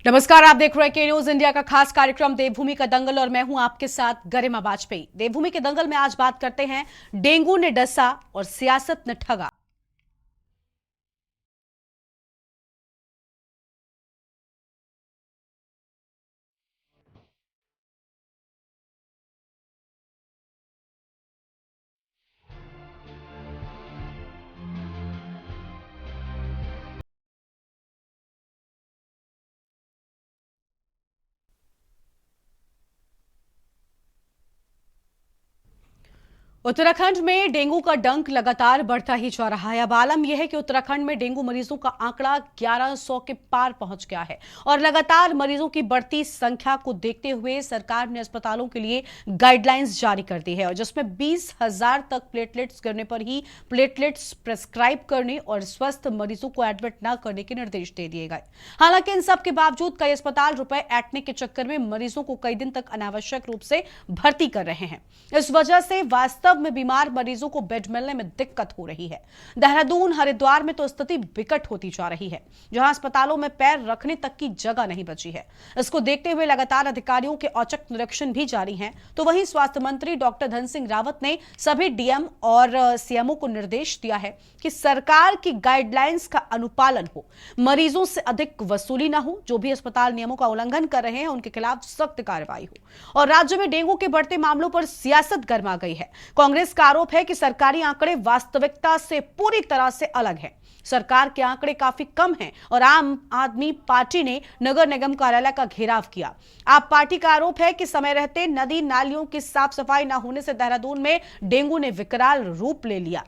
नमस्कार, आप देख रहे हैं के न्यूज इंडिया का खास कार्यक्रम देवभूमि का दंगल और मैं हूं आपके साथ गरिमा वाजपेयी। देवभूमि के दंगल में आज बात करते हैं डेंगू ने डसा और सियासत ने ठगा। उत्तराखंड में डेंगू का डंक लगातार बढ़ता ही जा रहा है। अब आलम यह है कि उत्तराखंड में डेंगू मरीजों का आंकड़ा 1100 के पार पहुंच गया है और लगातार मरीजों की बढ़ती संख्या को देखते हुए सरकार ने अस्पतालों के लिए गाइडलाइंस जारी कर दी है और जिसमें 20,000 तक प्लेटलेट्स गिरने पर ही प्लेटलेट्स प्रेस्क्राइब करने और स्वस्थ मरीजों को एडमिट न करने के निर्देश दे दिए गए। हालांकि इन सब के बावजूद कई अस्पताल रुपए ऐंठने के चक्कर में मरीजों को कई दिन तक अनावश्यक रूप से भर्ती कर रहे हैं। इस वजह से वास्तव में बीमार मरीजों को बेड मिलने में दिक्कत हो रही है। देहरादून, हरिद्वार में तो स्थिति विकट होती जा रही है, जहां अस्पतालों में पैर रखने तक की जगह नहीं बची है। इसको देखते हुए लगातार अधिकारियों के औचक निरीक्षण भी जारी हैं। तो वहीं स्वास्थ्य मंत्री डॉक्टर धन सिंह रावत ने सभी डीएम और सीएमओ को निर्देश दिया है कि सरकार की गाइडलाइंस का अनुपालन हो, मरीजों से अधिक वसूली ना हो, जो भी अस्पताल नियमों का उल्लंघन कर रहे हैं उनके खिलाफ सख्त कार्रवाई हो। और राज्य में डेंगू के बढ़ते मामलों पर सियासत गर्मा गई है। कांग्रेस का आरोप है कि सरकारी आंकड़े वास्तविकता से पूरी तरह से अलग हैं। सरकार के आंकड़े काफी कम हैं और आम आदमी पार्टी ने नगर निगम कार्यालय का घेराव किया। आप पार्टी का आरोप है कि समय रहते नदी नालियों की साफ सफाई न होने से देहरादून में डेंगू ने विकराल रूप ले लिया।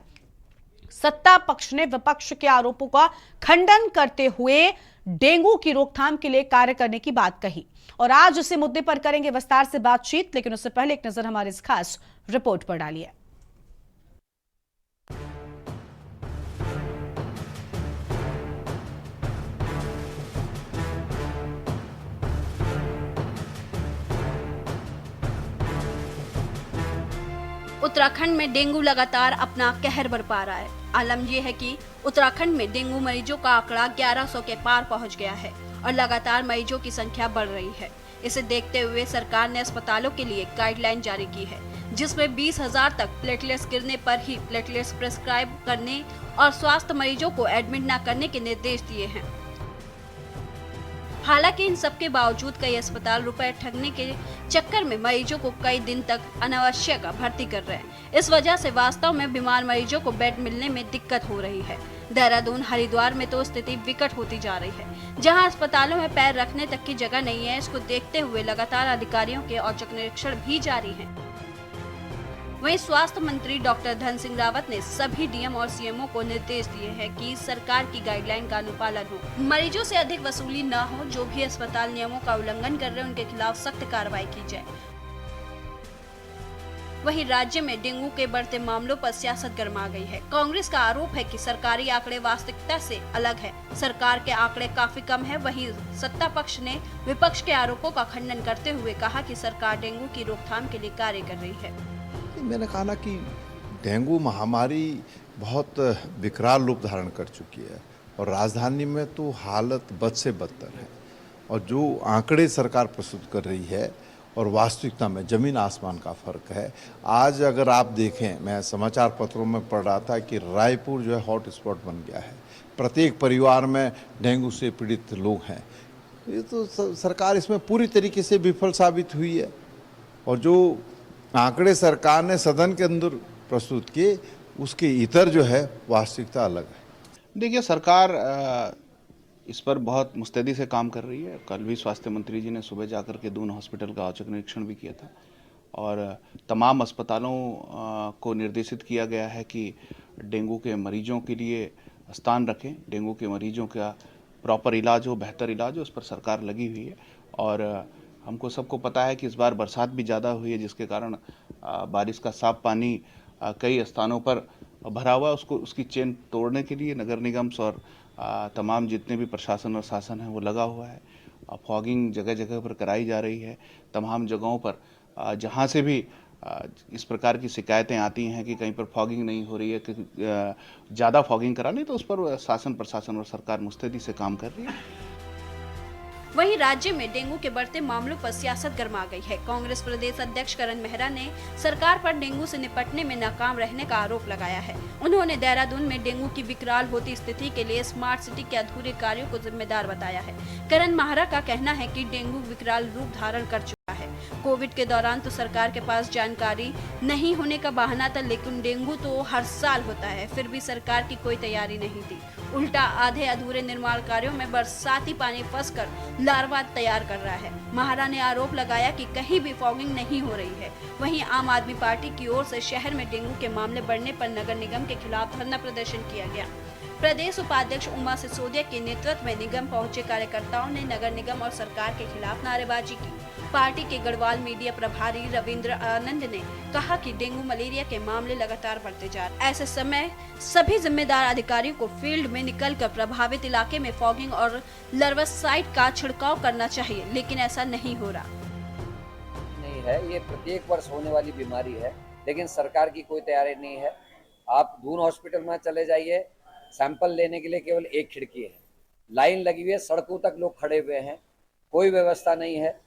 सत्ता पक्ष ने विपक्ष के आरोपों का खंडन करते हुए डेंगू की रोकथाम के लिए कार्य करने की बात कही और आज इसी मुद्दे पर करेंगे विस्तार से बातचीत। लेकिन उससे पहले एक नजर हमारे इस खास रिपोर्ट पर डालिए। उत्तराखंड में डेंगू लगातार अपना कहर बरपा रहा है। आलम यह है कि उत्तराखंड में डेंगू मरीजों का आंकड़ा 1100 के पार पहुंच गया है और लगातार मरीजों की संख्या बढ़ रही है। इसे देखते हुए सरकार ने अस्पतालों के लिए गाइडलाइन जारी की है, जिसमें 20,000 तक प्लेटलेट्स गिरने पर ही प्लेटलेट्स प्रेस्क्राइब करने और स्वास्थ्य मरीजों को एडमिट न करने के निर्देश दिए हैं। हालांकि इन सब के बावजूद कई अस्पताल रुपए ठगने के चक्कर में मरीजों को कई दिन तक अनावश्यक भर्ती कर रहे हैं। इस वजह से वास्तव में बीमार मरीजों को बेड मिलने में दिक्कत हो रही है। देहरादून, हरिद्वार में तो स्थिति विकट होती जा रही है, जहां अस्पतालों में पैर रखने तक की जगह नहीं है। इसको देखते हुए लगातार अधिकारियों के औचक निरीक्षण भी जारी है। वहीं स्वास्थ्य मंत्री डॉक्टर धन सिंह रावत ने सभी डीएम और सीएमओ को निर्देश दिए हैं कि सरकार की गाइडलाइन का अनुपालन हो, मरीजों से अधिक वसूली न हो, जो भी अस्पताल नियमों का उल्लंघन कर रहे हैं उनके खिलाफ सख्त कार्रवाई की जाए। वहीं राज्य में डेंगू के बढ़ते मामलों पर सियासत गर्मा गई है। कांग्रेस का आरोप है कि सरकारी आंकड़े वास्तविकता से अलग है। सरकार के आंकड़े काफी कम है। वहीं सत्ता पक्ष ने विपक्ष के आरोपों का खंडन करते हुए कहा कि सरकार डेंगू की रोकथाम के लिए कार्य कर रही है। मैंने कहा ना कि डेंगू महामारी बहुत विकराल रूप धारण कर चुकी है और राजधानी में तो हालत बद से बदतर है। और जो आंकड़े सरकार प्रस्तुत कर रही है और वास्तविकता में ज़मीन आसमान का फ़र्क है। आज अगर आप देखें, मैं समाचार पत्रों में पढ़ रहा था कि रायपुर जो है हॉट स्पॉट बन गया है। प्रत्येक परिवार में डेंगू से पीड़ित लोग हैं। ये तो सरकार इसमें पूरी तरीके से विफल साबित हुई है। और जो आंकड़े सरकार ने सदन के अंदर प्रस्तुत किए, उसके इतर जो है वास्तविकता अलग है। देखिए, सरकार इस पर बहुत मुस्तैदी से काम कर रही है। कल भी स्वास्थ्य मंत्री जी ने सुबह जाकर के दून हॉस्पिटल का औचक निरीक्षण भी किया था और तमाम अस्पतालों को निर्देशित किया गया है कि डेंगू के मरीजों के लिए स्थान रखें, डेंगू के मरीजों का प्रॉपर इलाज हो, बेहतर इलाज हो, उस पर सरकार लगी हुई है। और हमको सबको पता है कि इस बार बरसात भी ज़्यादा हुई है, जिसके कारण बारिश का साफ पानी कई स्थानों पर भरा हुआ है। उसकी चेन तोड़ने के लिए नगर निगम और तमाम जितने भी प्रशासन और शासन है वो लगा हुआ है। फॉगिंग जगह जगह पर कराई जा रही है। तमाम जगहों पर जहाँ से भी इस प्रकार की शिकायतें आती हैं कि कहीं पर फॉगिंग नहीं हो रही है, कि ज़्यादा फॉगिंग करा नहीं, तो उस पर शासन, प्रशासन और सरकार मुस्तैदी से काम कर रही है। वहीं राज्य में डेंगू के बढ़ते मामलों पर सियासत गरमा गई है। कांग्रेस प्रदेश अध्यक्ष करण मेहरा ने सरकार पर डेंगू से निपटने में नाकाम रहने का आरोप लगाया है। उन्होंने देहरादून में डेंगू की विकराल होती स्थिति के लिए स्मार्ट सिटी के अधूरे कार्यों को जिम्मेदार बताया है। करण मेहरा का कहना है कि डेंगू विकराल रूप धारण कर चुका है। कोविड के दौरान तो सरकार के पास जानकारी नहीं होने का बहाना था, लेकिन डेंगू तो हर साल होता है, फिर भी सरकार की कोई तैयारी नहीं थी। उल्टा आधे अधूरे निर्माण कार्यों में बरसाती पानी फंसकर लार्वा तैयार कर रहा है। मेहरा ने आरोप लगाया कि कहीं भी फॉगिंग नहीं हो रही है। वहीं आम आदमी पार्टी की ओर से शहर में डेंगू के मामले बढ़ने पर नगर निगम के खिलाफ धरना प्रदर्शन किया गया। प्रदेश उपाध्यक्ष उमा सिसोदिया के नेतृत्व में निगम पहुंचे कार्यकर्ताओं ने नगर निगम और सरकार के खिलाफ नारेबाजी की। पार्टी के गढ़वाल मीडिया प्रभारी रविंद्र आनंद ने कहा कि डेंगू मलेरिया के मामले लगातार बढ़ते जा रहे हैं। ऐसे समय सभी जिम्मेदार अधिकारियों को फील्ड में निकलकर प्रभावित इलाके में फॉगिंग और लार्वासाइड का छिड़काव करना चाहिए, लेकिन ऐसा नहीं हो रहा। नहीं है, ये प्रत्येक वर्ष होने वाली बीमारी है, लेकिन सरकार की कोई तैयारी नहीं है। आप दून हॉस्पिटल में चले जाइए, सैंपल लेने के लिए केवल एक खिड़की है, लाइन लगी हुई है, सड़कों तक लोग खड़े हुए हैं, कोई व्यवस्था नहीं है।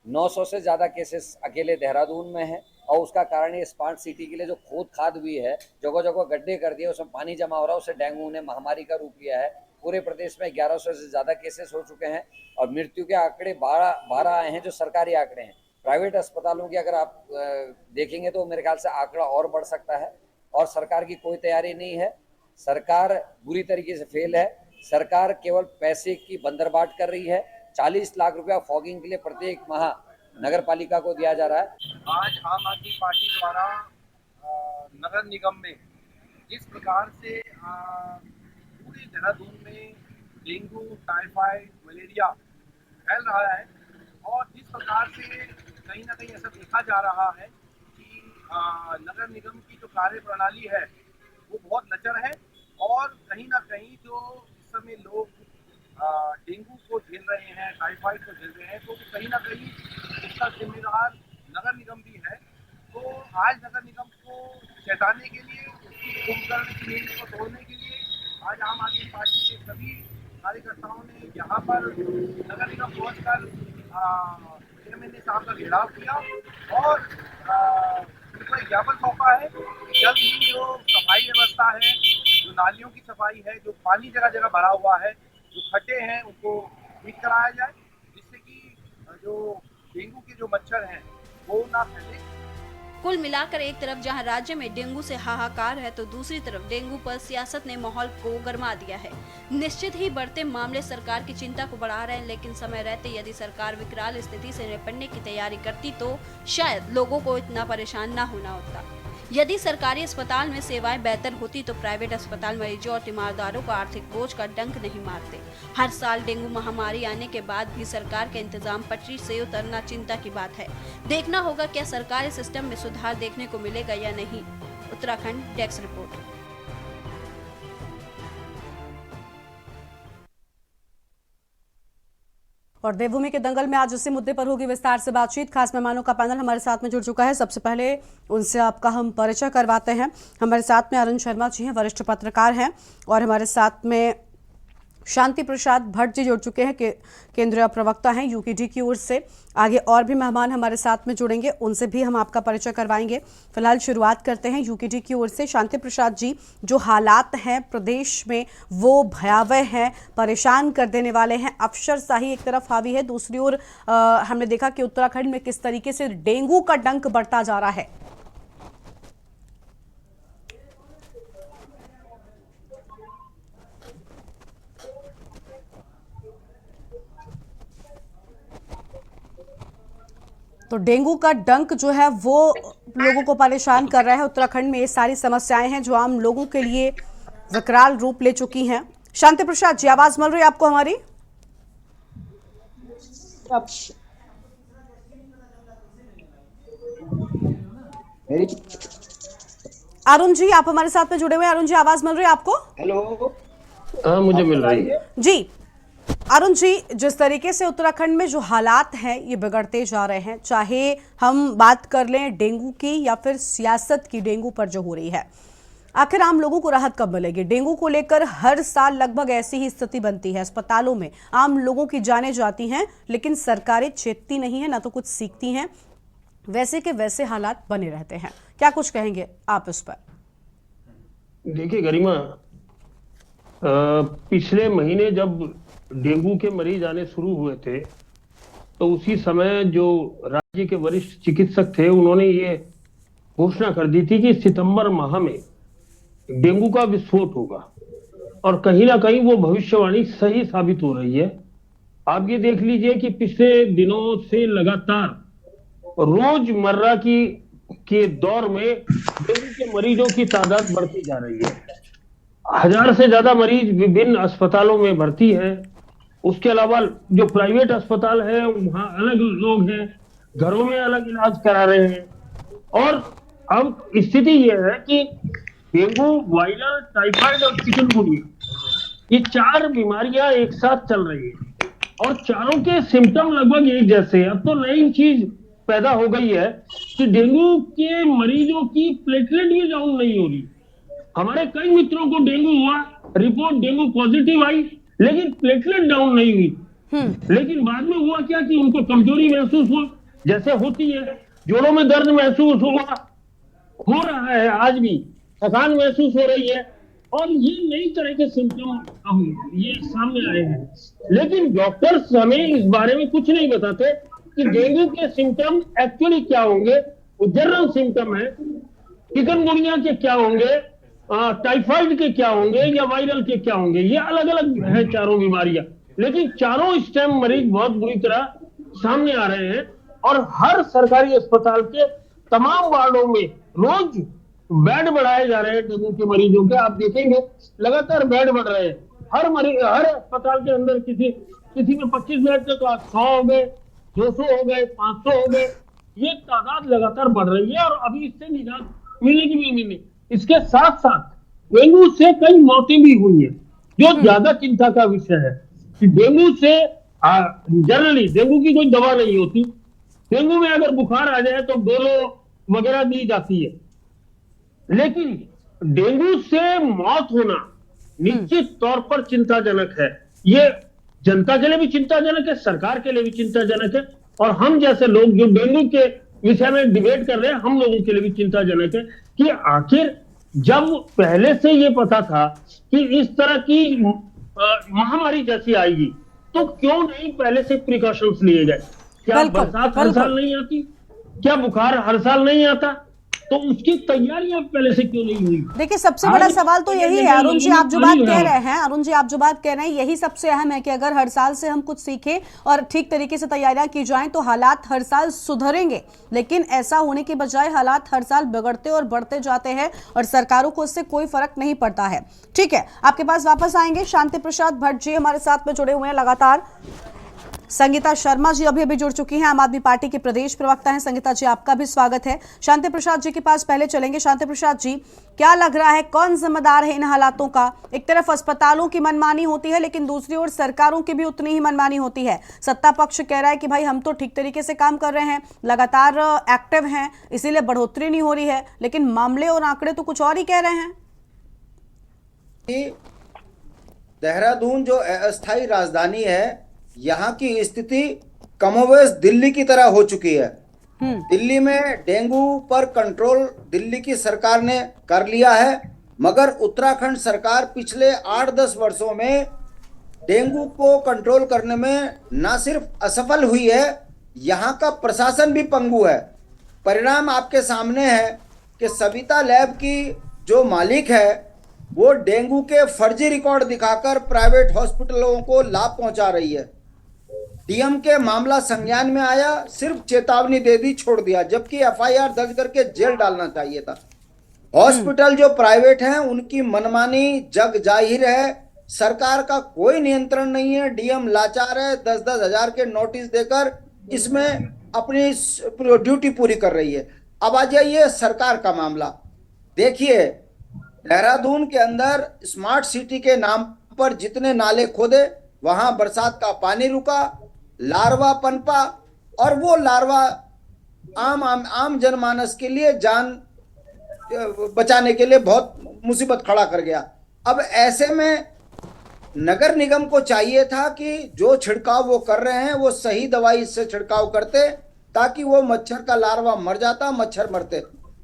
900 से ज़्यादा केसेस अकेले देहरादून में है और उसका कारण ये स्मार्ट सिटी के लिए जो खोद खाद हुई है, जगह जगह गड्ढे कर दिए, उसमें पानी जमा हो रहा है, उससे डेंगू ने महामारी का रूप लिया है। पूरे प्रदेश में 1100 से ज़्यादा केसेस हो चुके हैं और मृत्यु के आंकड़े 12 आए हैं, जो सरकारी आंकड़े हैं। प्राइवेट अस्पतालों की अगर आप देखेंगे तो मेरे ख्याल से आंकड़ा और बढ़ सकता है और सरकार की कोई तैयारी नहीं है। सरकार बुरी तरीके से फेल है। सरकार केवल पैसे की बंदरबाट कर रही है। 40 लाख रुपया फॉगिंग के लिए प्रत्येक माह नगर पालिका को दिया जा रहा है। आज आम आदमी पार्टी द्वारा नगर निगम में जिस प्रकार से पूरे देहरादून में डेंगू, टाइफाइड, मलेरिया फैल रहा है और जिस प्रकार से कहीं ना कहीं ऐसा देखा जा रहा है कि नगर निगम की जो कार्य प्रणाली है वो बहुत लचर है और कहीं ना कहीं जो इस समय लोग डेंगू को झेल रहे हैं, टाइफाइड को झेल रहे हैं, तो कहीं ना कहीं इसका जिम्मेदार नगर निगम भी है। तो आज नगर निगम को चेताने के लिए, उसकी कुंभकर्ण की नींद को तोड़ने के लिए आज आम आदमी पार्टी के सभी कार्यकर्ताओं ने यहाँ पर नगर निगम पहुँचकर एमएनए साहब का घेराव किया और उनको एक ज्ञापन सौंपा है कि जल्द ही जो सफाई व्यवस्था है, जो नालियों की सफाई है, जो पानी जगह जगह भरा हुआ है, जो खड्डे हैं, उनको ठीक कराया जाए, जिससे कि जो डेंगू के जो मच्छर हैं वो ना फैले। कुल मिलाकर एक तरफ जहां राज्य में डेंगू से हाहाकार है, तो दूसरी तरफ डेंगू पर सियासत ने माहौल को गरमा दिया है। निश्चित ही बढ़ते मामले सरकार की चिंता को बढ़ा रहे हैं, लेकिन समय रहते यदि सरकार विकराल स्थिति से निपटने की तैयारी करती तो शायद लोगों को इतना परेशान न होना होता। यदि सरकारी अस्पताल में सेवाएं बेहतर होती तो प्राइवेट अस्पताल मरीजों और तीमारदारों को आर्थिक बोझ का डंक नहीं मारते। हर साल डेंगू महामारी आने के बाद भी सरकार के इंतजाम पटरी से उतरना चिंता की बात है। देखना होगा क्या सरकारी सिस्टम में सुधार देखने को मिलेगा या नहीं। Uttarakhand desk report. और देवभूमि के दंगल में आज इसी मुद्दे पर होगी विस्तार से बातचीत। खास मेहमानों का पैनल हमारे साथ में जुड़ चुका है। सबसे पहले उनसे आपका हम परिचय करवाते हैं। हमारे साथ में अरुण शर्मा जी हैं, वरिष्ठ पत्रकार हैं, और हमारे साथ में शांति प्रसाद भट्ट जी जुड़ चुके हैं, केंद्रीय प्रवक्ता हैं यूकेडी की ओर से। आगे और भी मेहमान हमारे साथ में जुड़ेंगे, उनसे भी हम आपका परिचय करवाएंगे। फिलहाल शुरुआत करते हैं यूकेडी की ओर से। शांति प्रसाद जी, जो हालात हैं प्रदेश में वो भयावह हैं, परेशान कर देने वाले हैं। अफसरशाही एक तरफ हावी है, दूसरी ओर हमने देखा कि उत्तराखंड में किस तरीके से डेंगू का डंक बढ़ता जा रहा है। तो डेंगू का डंक जो है वो लोगों को परेशान कर रहा है। उत्तराखंड में ये सारी समस्याएं हैं जो आम लोगों के लिए विकराल रूप ले चुकी हैं। शांति प्रसाद जी, आवाज मिल रही है आपको हमारी? अरुण जी, आप हमारे साथ में जुड़े हुए हैं। अरुण जी, आवाज मिल रही है आपको? हेलो, हाँ मुझे मिल रही है जी। अरुण जी, जिस तरीके से उत्तराखंड में जो हालात हैं ये बिगड़ते जा रहे हैं, चाहे हम बात कर लें डेंगू की या फिर सियासत की डेंगू पर जो हो रही है, आखिर आम लोगों को राहत कब मिलेगी? डेंगू को लेकर हर साल लगभग ऐसी ही स्थिति बनती है। अस्पतालों में आम लोगों की जानें जाती हैं, लेकिन सरकारें चेतती नहीं है, ना तो कुछ सीखती हैं। वैसे के वैसे हालात बने रहते हैं। क्या कुछ कहेंगे आप इस पर? देखिए गरिमा, पिछले महीने जब डेंगू के मरीज आने शुरू हुए थे तो उसी समय जो राज्य के वरिष्ठ चिकित्सक थे उन्होंने ये घोषणा कर दी थी कि सितंबर माह में डेंगू का विस्फोट होगा, और कहीं ना कहीं वो भविष्यवाणी सही साबित हो रही है। आप ये देख लीजिए कि पिछले दिनों से लगातार रोजमर्रा के दौर में डेंगू के मरीजों की तादाद बढ़ती जा रही है। 1000 से ज्यादा मरीज विभिन्न अस्पतालों में भर्ती हैं। उसके अलावा जो प्राइवेट अस्पताल है वहां अलग लोग हैं, घरों में अलग इलाज करा रहे हैं। और अब स्थिति यह है कि डेंगू, वायरल, टाइफाइड और चिकनगुनिया, ये 4 बीमारियां एक साथ चल रही है और चारों के सिम्टम लगभग एक जैसे हैं। अब तो नई चीज पैदा हो गई है कि डेंगू के मरीजों की प्लेटलेट भी डाउन नहीं हो रही। हमारे कई मित्रों को डेंगू हुआ, रिपोर्ट डेंगू पॉजिटिव आई, लेकिन प्लेटलेट डाउन नहीं हुई। लेकिन बाद में हुआ क्या कि उनको कमजोरी महसूस हुआ, जैसे होती है, जोड़ों में दर्द महसूस हुआ, हो रहा है आज भी, थकान महसूस हो रही है, और ये नई तरह के सिम्टम अब ये सामने आए हैं। लेकिन डॉक्टर्स हमें इस बारे में कुछ नहीं बताते कि डेंगू के सिम्टम एक्चुअली क्या होंगे। वो जनरल सिम्टम है, चिकनगुनिया के क्या होंगे, टाइफाइड के क्या होंगे या वायरल के क्या होंगे, ये अलग अलग है चारों बीमारियां। लेकिन चारों स्टेम मरीज बहुत बुरी तरह सामने आ रहे हैं और हर सरकारी अस्पताल के तमाम वार्डों में रोज बेड बढ़ाए जा रहे हैं डेंगू के मरीजों के। आप देखेंगे लगातार बेड बढ़ रहे हैं। हर अस्पताल के अंदर किसी में 25 बेड के तो 100 हो गए, 200 हो गए, 500 हो गए। ये तादाद लगातार बढ़ रही है और अभी इससे निजात मिलेगी भी नहीं। इसके साथ साथ डेंगू से कई मौतें भी हुई है, जो ज्यादा चिंता का विषय है कि डेंगू से जनरली डेंगू की कोई दवा नहीं होती। डेंगू में अगर बुखार आ जाए तो डोलो वगैरह दी जाती है, लेकिन डेंगू से मौत होना निश्चित तौर पर चिंताजनक है। ये जनता के लिए भी चिंताजनक है, सरकार के लिए भी चिंताजनक है, और हम जैसे लोग जो डेंगू के विषय में डिबेट कर रहे हैं, हम लोगों के लिए भी चिंताजनक है कि आखिर जब पहले से ये पता था कि इस तरह की महामारी जैसी आएगी तो क्यों नहीं पहले से प्रिकॉशंस लिए जाए। क्या बरसात हर साल नहीं आती? क्या बुखार हर साल नहीं आता? तो उसकी तैयारियां पहले से क्यों नहीं हुई? देखिए, सबसे बड़ा सवाल तो यही है अरुण जी, आप जो बात कह रहे हैं, अरुण जी आप जो बात कह रहे हैं, यही सबसे अहम है कि अगर हर साल से हम कुछ सीखें और ठीक तरीके से तैयारियां की जाएं तो हालात हर साल सुधरेंगे। लेकिन ऐसा होने के बजाय हालात हर साल बिगड़ते और बढ़ते जाते हैं और सरकारों को इससे कोई फर्क नहीं पड़ता है। ठीक है, आपके पास वापस आएंगे। शांति प्रसाद भट्ट जी हमारे साथ में जुड़े हुए हैं लगातार। संगीता शर्मा जी अभी जुड़ चुकी हैं, आम आदमी पार्टी के प्रदेश प्रवक्ता हैं। संगीता जी, आपका भी स्वागत है। शांति प्रसाद जी के पास पहले चलेंगे। शांति प्रसाद जी, क्या लग रहा है, कौन जिम्मेदार है इन हालातों का? एक तरफ अस्पतालों की मनमानी होती है, लेकिन दूसरी ओर सरकारों की भी उतनी ही मनमानी होती है। सत्ता पक्ष कह रहा है कि भाई हम तो ठीक तरीके से काम कर रहे हैं, लगातार एक्टिव हैं, इसीलिए बढ़ोतरी नहीं हो रही है, लेकिन मामले और आंकड़े तो कुछ और ही कह रहे हैं। देहरादून जो अस्थायी राजधानी है, यहाँ की स्थिति कमोबेश दिल्ली की तरह हो चुकी है। दिल्ली में डेंगू पर कंट्रोल दिल्ली की सरकार ने कर लिया है, मगर उत्तराखंड सरकार पिछले 8-10 वर्षों में डेंगू को कंट्रोल करने में ना सिर्फ असफल हुई है, यहाँ का प्रशासन भी पंगु है। परिणाम आपके सामने है कि सविता लैब की जो मालिक है वो डेंगू के फर्जी रिकॉर्ड दिखाकर प्राइवेट हॉस्पिटलों को लाभ पहुंचा रही है। डीएम के मामला संज्ञान में आया, सिर्फ चेतावनी दे दी, छोड़ दिया, जबकि एफआईआर दर्ज करके जेल डालना चाहिए था। हॉस्पिटल जो प्राइवेट हैं उनकी मनमानी जग जाहिर है, सरकार का कोई नियंत्रण नहीं है। डीएम लाचार है, 10-10 हजार के नोटिस देकर इसमें अपनी ड्यूटी पूरी कर रही है। अब आ जाइए सरकार का मामला। देखिए, देहरादून के अंदर स्मार्ट सिटी के नाम पर जितने नाले खोदे, वहां बरसात का पानी रुका, लार्वा पनपा, और वो लार्वा आम जनमानस के लिए जान बचाने के लिए बहुत मुसीबत खड़ा कर गया। अब ऐसे में नगर निगम को चाहिए था कि जो छिड़काव वो कर रहे हैं वो सही दवाई से छिड़काव करते, ताकि वो मच्छर का लार्वा मर जाता, मच्छर मरते।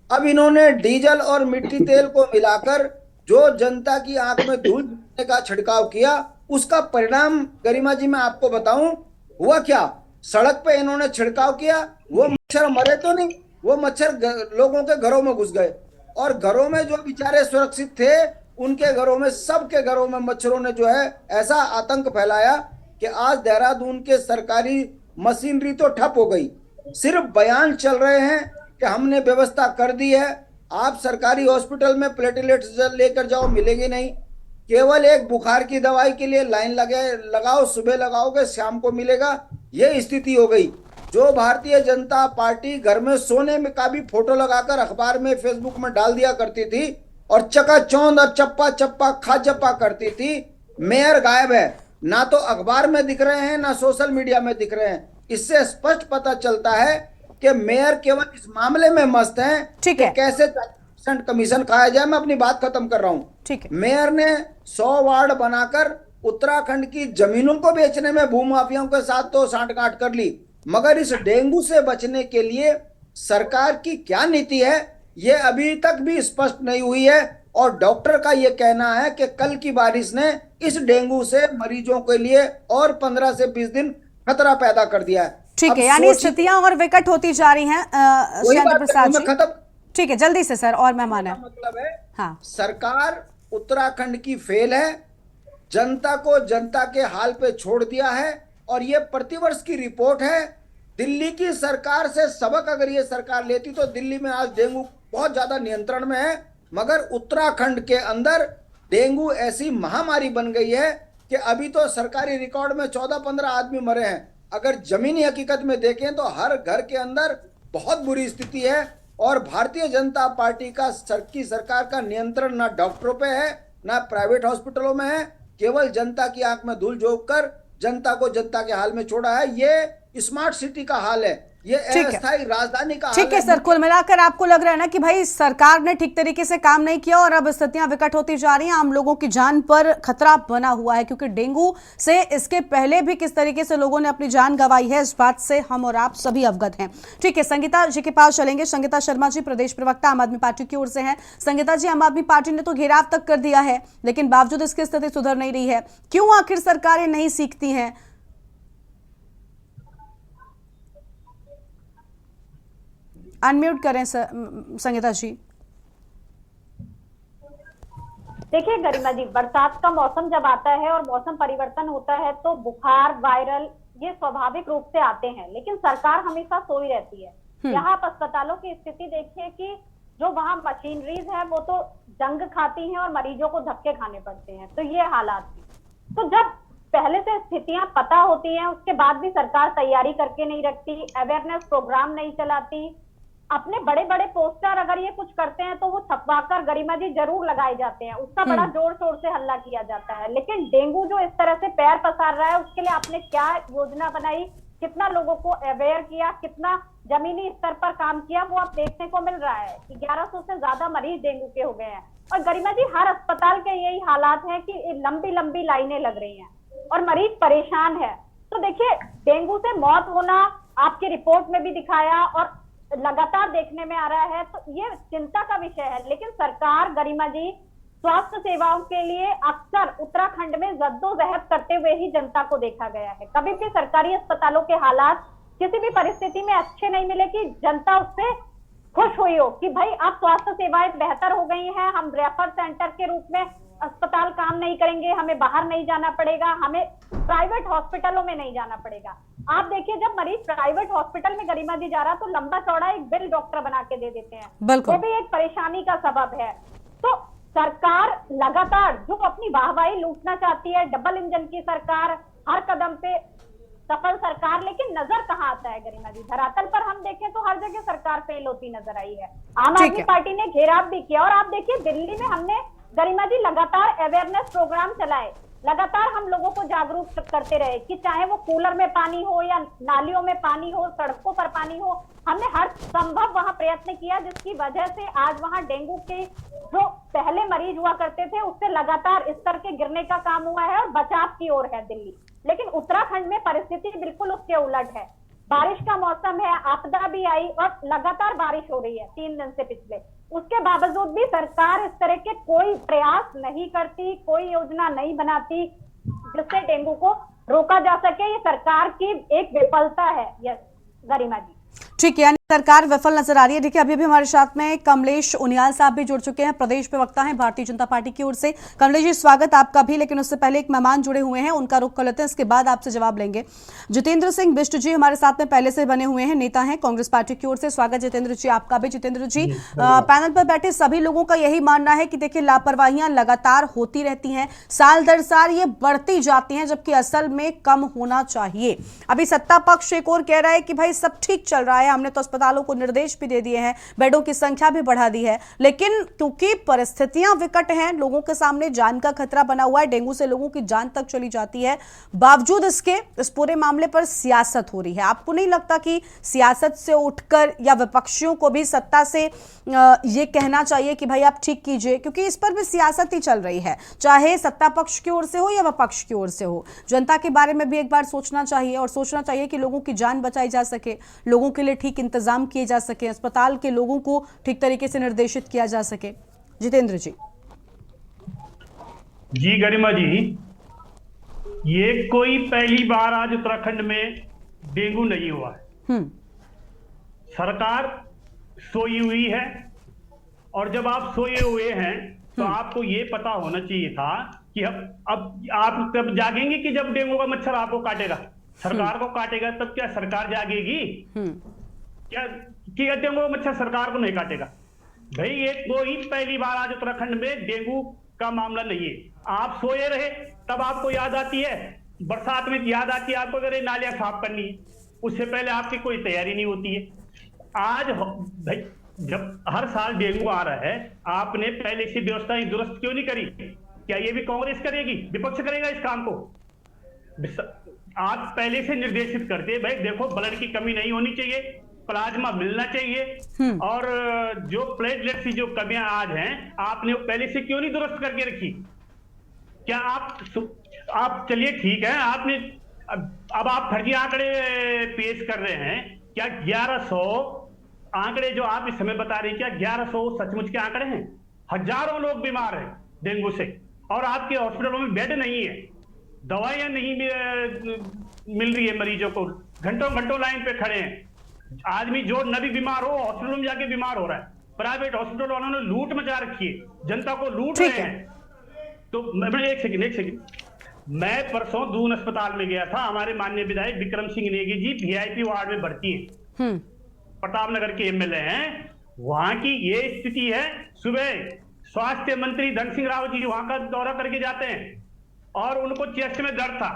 अब इन्होंने डीजल और मिट्टी तेल को मिलाकर जो जनता की आंख में धूल का छिड़काव किया, उसका परिणाम गरिमा जी मैं आपको बताऊं हुआ क्या। सड़क पे इन्होंने छिड़काव किया, वो मच्छर मरे तो नहीं, वो मच्छर लोगों के घरों में घुस गए, और घरों में जो बेचारे सुरक्षित थे उनके घरों में, सबके घरों में मच्छरों ने जो है ऐसा आतंक फैलाया कि आज देहरादून के सरकारी मशीनरी तो ठप हो गई। सिर्फ बयान चल रहे हैं कि हमने व्यवस्था कर दी है, आप सरकारी हॉस्पिटल में प्लेटलेट्स लेकर जाओ, मिलेंगे नहीं। केवल एक बुखार की दवाई के लिए लाइन लगाओ, सुबह लगाओगे शाम को मिलेगा, ये स्थिति हो गई। जो भारतीय जनता पार्टी घर में सोने में का भी फोटो लगाकर अखबार में, फेसबुक में डाल दिया करती थी और चकाचौंध और चप्पा चप्पा खाजप्पा करती थी, मेयर गायब है, ना तो अखबार में दिख रहे हैं ना सोशल मीडिया में दिख रहे हैं। इससे स्पष्ट पता चलता है कि मेयर केवल इस मामले में मस्त हैं ठीक है, कैसे 40% कमीशन खाया जाए। मैं अपनी बात खत्म कर रहा हूं। ठीक है, मेयर ने 100 वार्ड बनाकर उत्तराखंड की जमीनों को बेचने में भूमाफियाओं के साथ तो सांठगांठ कर ली, मगर इस डेंगू से बचने के लिए सरकार की क्या नीति है ये अभी तक भी स्पष्ट नहीं हुई है। और डॉक्टर का ये कहना है कि कल की बारिश ने इस डेंगू से मरीजों के लिए और 15 से 20 दिन खतरा पैदा कर दिया है। ठीक है, यानी स्थितियां और विकट होती जा रही हैं। श्याम प्रसाद जी, खत्म, ठीक है, जल्दी से सर, और मेहमान है। मतलब है हाँ, सरकार उत्तराखंड की फेल है, जनता को जनता के हाल पे छोड़ दिया है, और ये प्रतिवर्ष की रिपोर्ट है। दिल्ली की सरकार से सबक अगर ये सरकार लेती तो दिल्ली में आज डेंगू बहुत ज्यादा नियंत्रण में है, मगर उत्तराखंड के अंदर डेंगू ऐसी महामारी बन गई है कि अभी तो सरकारी रिकॉर्ड में 14-15 आदमी मरे हैं। अगर जमीनी हकीकत में देखें तो हर घर के अंदर बहुत बुरी स्थिति है, और भारतीय जनता पार्टी का सरकार का नियंत्रण ना डॉक्टरों पे है ना प्राइवेट हॉस्पिटलों में है, केवल जनता की आंख में धूल झोंक कर जनता को जनता के हाल में छोड़ा है। ये स्मार्ट सिटी का हाल है, ये अस्थायी राजधानी का हाल है। ठीक है सर, कुल मिलाकर आपको लग रहा है ना कि भाई सरकार ने ठीक तरीके से काम नहीं किया और अब स्थितियां विकट होती जा रही हैं, आम लोगों की जान पर खतरा बना हुआ है, क्योंकि डेंगू से इसके पहले भी किस तरीके से लोगों ने अपनी जान गंवाई है इस बात से हम और आप सभी अवगत हैं। ठीक है, संगीता जी के पास चलेंगे। संगीता शर्मा जी प्रदेश प्रवक्ता आम आदमी पार्टी की ओर से हैं। संगीता जी, आम आदमी पार्टी ने तो घेराव तक कर दिया है, लेकिन बावजूद इसकी स्थिति सुधर नहीं रही है, क्यों आखिर सरकारें नहीं सीखती हैं? अनम्यूट करें संगीता जी। देखिए गरिमा जी, बरसात का मौसम जब आता है और मौसम परिवर्तन होता है तो बुखार, वायरल, ये स्वाभाविक रूप से आते हैं, लेकिन सरकार हमेशा सोई रहती है। यहाँ आप अस्पतालों की स्थिति देखिए कि जो वहाँ मशीनरीज है वो तो जंग खाती हैं और मरीजों को धक्के खाने पड़ते हैं, तो ये हालात है। तो जब पहले से स्थितियां पता होती हैं उसके बाद भी सरकार तैयारी करके नहीं रखती, अवेयरनेस प्रोग्राम नहीं चलाती, अपने बड़े बड़े पोस्टर अगर ये कुछ करते हैं तो वो छपवाकर गरिमा जी जरूर लगाए जाते हैं, उसका बड़ा जोर शोर से हल्ला किया जाता है। लेकिन डेंगू जो इस तरह से पैर पसार रहा है उसके लिए आपने क्या योजना बनाई, कितना लोगों को अवेयर किया, कितना जमीनी स्तर पर काम किया, वो आप देखने को मिल रहा है कि 1100 से ज्यादा मरीज डेंगू के हो गए हैं। और गरिमा जी, हर अस्पताल के यही हालात है कि लंबी लंबी लाइनें लग रही हैं और मरीज परेशान है। तो देखिए, डेंगू से मौत होना आपकी रिपोर्ट में भी दिखाया और लगातार देखने में आ रहा है, तो ये चिंता का विषय है। लेकिन सरकार गरिमा जी स्वास्थ्य सेवाओं के लिए अक्सर उत्तराखंड में जद्दोजहद करते हुए ही जनता को देखा गया है। कभी भी सरकारी अस्पतालों के हालात किसी भी परिस्थिति में अच्छे नहीं मिले कि जनता उससे खुश हुई हो कि भाई अब स्वास्थ्य सेवाएं बेहतर हो गई हैं, हम रेफर सेंटर के रूप में अस्पताल काम नहीं करेंगे, हमें बाहर नहीं जाना पड़ेगा, हमें प्राइवेट हॉस्पिटलों में नहीं जाना पड़ेगा। आप देखिए, जब मरीज प्राइवेट हॉस्पिटल में गरिमा जी जा रहा तो लंबा चौड़ा एक बिल डॉक्टर बना के दे देते हैं, वो भी एक परेशानी का सबब है। तो सरकार लगातार जो अपनी वाहवाही लूटना चाहती है, डबल इंजन की सरकार, हर कदम पे सफल सरकार, लेकिन नजर कहाँ आता है गरिमा जी? धरातल पर हम देखें तो हर जगह सरकार फेल होती नजर आई है। आम आदमी पार्टी ने घेराव भी किया और आप देखिए दिल्ली में हमने गरिमा जी लगातार अवेयरनेस प्रोग्राम चलाए, लगातार हम लोगों को जागरूक करते रहे कि चाहे वो कूलर में पानी हो या नालियों में पानी हो, सड़कों पर पानी हो, हमने हर संभव वहां प्रयत्न किया, जिसकी वजह से आज वहां डेंगू के जो पहले मरीज हुआ करते थे उससे लगातार स्तर के गिरने का काम हुआ है और बचाव की ओर है दिल्ली। लेकिन उत्तराखंड में परिस्थिति बिल्कुल उसके उलट है। बारिश का मौसम है, आपदा भी आई और लगातार बारिश हो रही है 3 दिन से पिछले, उसके बावजूद भी सरकार इस तरह के कोई प्रयास नहीं करती, कोई योजना नहीं बनाती जिससे डेंगू को रोका जा सके। ये सरकार की एक विफलता है। यस गरिमा जी, ठीक है, यानी सरकार विफल नजर आ रही है। देखिए अभी भी हमारे साथ में कमलेश उनियाल साहब भी जुड़ चुके हैं, प्रदेश प्रवक्ता हैं भारतीय जनता पार्टी की ओर से। कमलेश जी स्वागत आपका भी, लेकिन उससे पहले एक मेहमान जुड़े हुए हैं, उनका रुख कर लेते हैं, इसके बाद आपसे जवाब लेंगे। जितेंद्र सिंह बिष्ट जी हमारे साथ में पहले से बने हुए हैं, नेता हैं कांग्रेस पार्टी की ओर से। स्वागत जितेंद्र जी आपका भी। जितेंद्र जी पैनल पर बैठे सभी लोगों का यही मानना है कि देखिए लापरवाहियां लगातार होती रहती हैं, साल दर साल ये बढ़ती जाती हैं, जबकि असल में कम होना चाहिए। अभी सत्ता पक्ष एक और कह रहा है कि भाई सब ठीक चल रहा है, हमने तो अस्पतालों को निर्देश भी दे दिए हैं, बेडों की संख्या भी बढ़ा दी है, लेकिन क्योंकि परिस्थितियां विकट हैं, लोगों के सामने जान का खतरा बना हुआ है, डेंगू से लोगों की जान तक चली जाती है, बावजूद इसके इस पूरे मामले पर सियासत हो रही है। आपको नहीं लगता कि सियासत से उठकर या विपक्षियों को भी सत्ता से ये कहना चाहिए कि भाई आप ठीक कीजिए, क्योंकि इस पर भी सियासत ही चल रही है, चाहे सत्ता पक्ष की ओर से हो या विपक्ष की ओर से हो। जनता के बारे में भी एक बार सोचना चाहिए और सोचना चाहिए कि लोगों की जान बचाई जा सके, लोगों के लिए ठीक इंतजाम किए जा सके, अस्पताल के लोगों को ठीक तरीके से निर्देशित किया जा सके। जितेंद्र जी। जी गरिमा जी, ये कोई पहली बार आज उत्तराखंड में डेंगू नहीं हुआ है। सरकार सोई हुई है, और जब आप सोए हुए हैं तो आपको ये पता होना चाहिए था कि अब आप कब जागेंगे कि जब डेंगू का मच्छर आपको काटेगा, सरकार को काटेगा, तब क्या सरकार जागेगी? क्या कि डेंगू का मच्छर सरकार को नहीं काटेगा? भाई ये कोई पहली बार आज उत्तराखंड में डेंगू का मामला नहीं है। आप सोए रहे तब आपको याद आती है, बरसात में याद आती है आपको अगर नालियां साफ करनी है, उससे पहले आपकी कोई तैयारी नहीं होती है। आज भाई जब हर साल डेंगू आ रहा है, आपने पहले से व्यवस्थाएं दुरुस्त क्यों नहीं करी? क्या ये भी कांग्रेस करेगी, विपक्ष करेगा इस काम को? आप पहले से निर्देशित करते भाई देखो ब्लड की कमी नहीं होनी चाहिए, प्लाज्मा मिलना चाहिए, और जो प्लेटलेट्स की जो कमियां आज हैं आपने पहले से क्यों नहीं दुरुस्त करके रखी? क्या आप चलिए ठीक है, आपने अब आप फर्जी आंकड़े पेश कर रहे हैं। क्या 1100 आंकड़े जो आप इस समय बता रहे हैं, क्या 1100 सचमुच के आंकड़े हैं? हजारों लोग बीमार हैं डेंगू से, और आपके हॉस्पिटलों में बेड नहीं है, दवाइयां नहीं मिल रही है मरीजों को, घंटों घंटों लाइन पे खड़े हैं। आदमी जो न भी बीमार हो हॉस्पिटल में जाके बीमार हो रहा है। प्राइवेट हॉस्पिटल वालों ने लूट मचा रखी है, जनता को लूट रहे हैं। तो एक सेकंड, मैं परसों दून अस्पताल में गया था, हमारे माननीय विधायक विक्रम सिंह नेगी जी वीआईपी वार्ड में भर्ती है, प्रताप नगर के एमएलए हैं। वहां की ये स्थिति है, सुबह स्वास्थ्य मंत्री धन सिंह रावत जी वहां का दौरा करके जाते हैं, और उनको चेस्ट में दर्द था,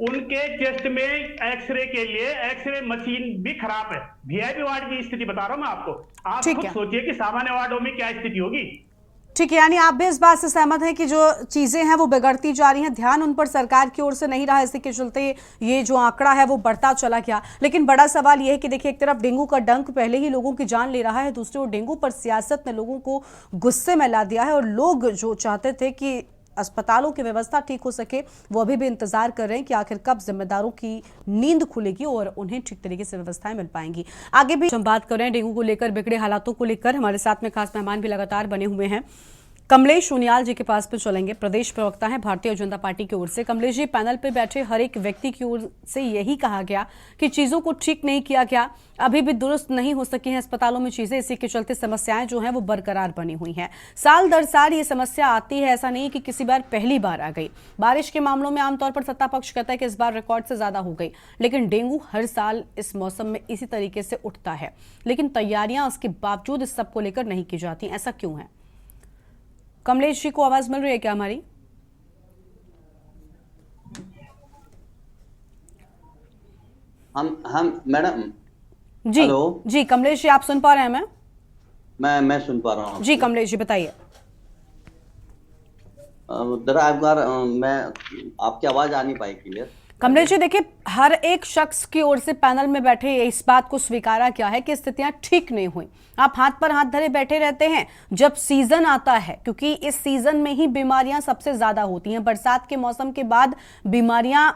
उनके चेस्ट में एक्सरे के लिए एक्सरे मशीन भी खराब है। वीआईपी वार्ड की स्थिति बता रहा हूं मैं आपको, आप खुद सोचिए कि सामान्य वार्डों में क्या स्थिति होगी। ठीक है, यानी आप भी इस बात से सहमत हैं कि जो चीजें हैं वो बिगड़ती जा रही हैं, ध्यान उन पर सरकार की ओर से नहीं रहा, इसी के चलते ये जो आंकड़ा है वो बढ़ता चला गया। लेकिन बड़ा सवाल ये है कि देखिए एक तरफ डेंगू का डंक पहले ही लोगों की जान ले रहा है, दूसरी ओर डेंगू पर सियासत ने लोगों को गुस्से में ला दिया है, और लोग जो चाहते थे कि अस्पतालों की व्यवस्था ठीक हो सके वो अभी भी इंतजार कर रहे हैं कि आखिर कब जिम्मेदारों की नींद खुलेगी और उन्हें ठीक तरीके से व्यवस्थाएं मिल पाएंगी। आगे भी हम बात कर रहे हैं डेंगू को लेकर, बिगड़े हालातों को लेकर। हमारे साथ में खास मेहमान भी लगातार बने हुए हैं। कमलेश उनियाल जी के पास पे चलेंगे, प्रदेश प्रवक्ता हैं भारतीय जनता पार्टी की ओर से। कमलेश जी, पैनल पे बैठे हर एक व्यक्ति की ओर से यही कहा गया कि चीजों को ठीक नहीं किया गया, अभी भी दुरुस्त नहीं हो सकी हैं अस्पतालों में चीजें, इसी के चलते समस्याएं जो हैं वो बरकरार बनी हुई हैं। साल दर साल ये समस्या आती है, ऐसा नहीं कि किसी बार पहली बार आ गई। बारिश के मामलों में आमतौर पर सत्ता पक्ष कहता है कि इस बार रिकॉर्ड से ज्यादा हो गई, लेकिन डेंगू हर साल इस मौसम में इसी तरीके से उठता है, लेकिन तैयारियां उसके बावजूद इस सब को लेकर नहीं की जाती, ऐसा क्यों है? कमलेश जी को आवाज मिल रही है क्या हमारी? हम मैडम जी, हेलो जी कमलेश जी, आप सुन पा रहे हैं? मैं सुन पा रहा हूँ जी। कमलेश जी बताइए। जरा एक बार मैं आपकी आवाज आ नहीं पाई क्लियर। कमलेश जी देखिए, हर एक शख्स की ओर से पैनल में बैठे इस बात को स्वीकारा क्या है कि स्थितियां ठीक नहीं हुई। आप हाथ पर हाथ धरे बैठे रहते हैं जब सीजन आता है, क्योंकि इस सीजन में ही बीमारियां सबसे ज्यादा होती हैं। बरसात के मौसम के बाद बीमारियां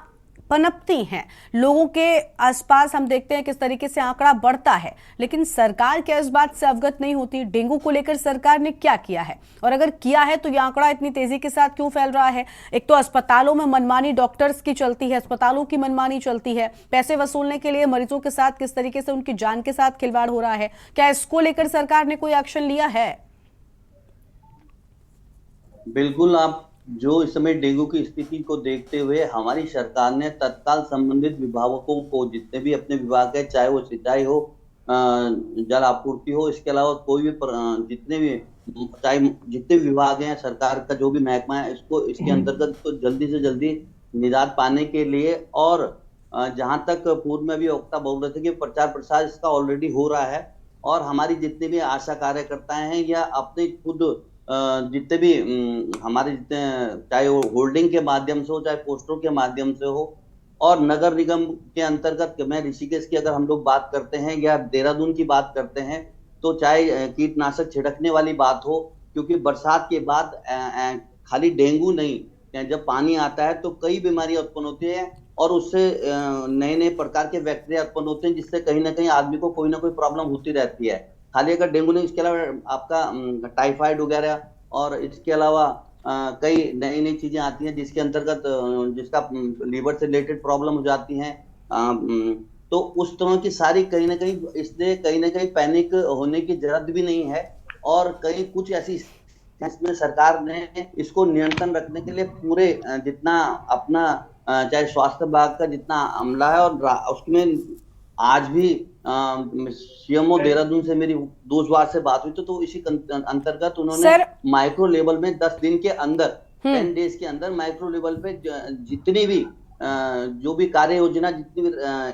पनपती हैं, लोगों के आसपास हम देखते हैं किस तरीके से आंकड़ा बढ़ता है, लेकिन सरकार क्या इस बात से अवगत नहीं होती? डेंगू को लेकर सरकार ने क्या किया है, और अगर किया है तो ये आंकड़ा इतनी तेजी के साथ क्यों फैल रहा है? एक तो अस्पतालों में मनमानी डॉक्टर्स की चलती है, अस्पतालों की मनमानी चलती है, पैसे वसूलने के लिए मरीजों के साथ किस तरीके से उनकी जान के साथ खिलवाड़ हो रहा है। क्या इसको लेकर सरकार ने कोई एक्शन लिया है? बिल्कुल, आप जो इस समय डेंगू की स्थिति को देखते हुए हमारी सरकार ने तत्काल संबंधित विभागों को, जितने भी अपने विभाग है, चाहे वो सिंचाई हो, जल आपूर्ति हो, इसके अलावा कोई भी जितने भी विभाग हैं सरकार का, जो भी महकमा है, इसके अंतर्गत तो जल्दी से जल्दी निजात पाने के लिए, और जहां तक पूर्व में भी वक्ता बोल रहे थे कि प्रचार प्रसार इसका ऑलरेडी हो रहा है, और हमारी जितने भी आशा कार्यकर्ताएं हैं या अपने खुद जितने भी हमारे जितने, चाहे वो होल्डिंग के माध्यम से हो, चाहे पोस्टरों के माध्यम से हो, और नगर निगम के अंतर्गत मैं ऋषिकेश की अगर हम लोग बात करते हैं या देहरादून की बात करते हैं, तो चाहे कीटनाशक छिड़कने वाली बात हो, क्योंकि बरसात के बाद खाली डेंगू नहीं, जब पानी आता है तो कई बीमारियां उत्पन्न होती है, और उससे नए नए प्रकार के बैक्टीरिया उत्पन्न होते हैं, जिससे कहीं ना कहीं आदमी को कोई ना कोई प्रॉब्लम होती रहती है। खाली अगर डेंगू नहीं, इसके अलावा आपका टाइफाइड वगैरह, और इसके अलावा कई नई नई चीजें आती हैं जिसके अंतर्गत जिसका लीवर से रिलेटेड प्रॉब्लम हो जाती हैं। तो उस तरह की सारी कहीं ना कहीं, इसलिए कहीं ना कहीं पैनिक होने की जरूरत भी नहीं है, और कहीं कुछ ऐसी इसमें सरकार ने इसको नियंत्रण रखने के लिए पूरे जितना अपना चाहे स्वास्थ्य विभाग का जितना अमला है, और उसमें आज भी सीएमओ देहरादून से मेरी 2 बार से बात हुई, तो इसी अंतर्गत उन्होंने माइक्रो लेवल में 10 दिन के अंदर 10 डेज के अंदर माइक्रो लेवल पे जितनी भी जो भी कार्य योजना जितनी भी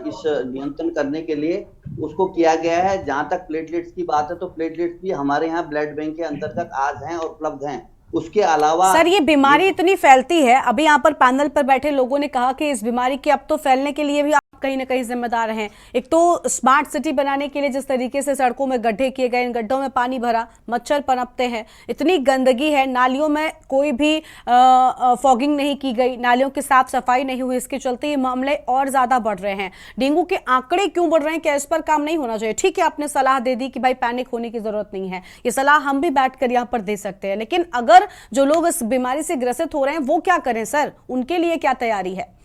इस नियंत्रण करने के लिए उसको किया गया है। जहां तक प्लेटलेट्स की बात है, तो प्लेटलेट्स भी हमारे यहाँ ब्लड बैंक के अंतर्गत आज हैं और उपलब्ध हैं। उसके अलावा सर, ये बीमारी इतनी फैलती है, अभी यहाँ पर पैनल पर बैठे लोगों ने कहा कि इस बीमारी के अब तो फैलने के लिए भी आप कहीं ना कहीं जिम्मेदार हैं। एक तो स्मार्ट सिटी बनाने के लिए जिस तरीके से सड़कों में गड्ढे किए गए, इन गड्ढों में पानी भरा, मच्छर पनपते हैं, इतनी गंदगी है, नालियों में कोई भी फॉगिंग नहीं की गई, नालियों की साफ सफाई नहीं हुई, इसके चलते ये मामले और ज्यादा बढ़ रहे हैं। डेंगू के आंकड़े क्यों बढ़ रहे हैं? क्या इस पर काम नहीं होना चाहिए? ठीक है, आपने सलाह दे दी कि भाई पैनिक होने की जरूरत नहीं है, ये सलाह हम भी बैठकर यहाँ पर दे सकते हैं, लेकिन अगर जो लोग इस बीमारी से ग्रसित हो रहे हैं वो क्या करें सर? उनके लिए क्या तैयारी है?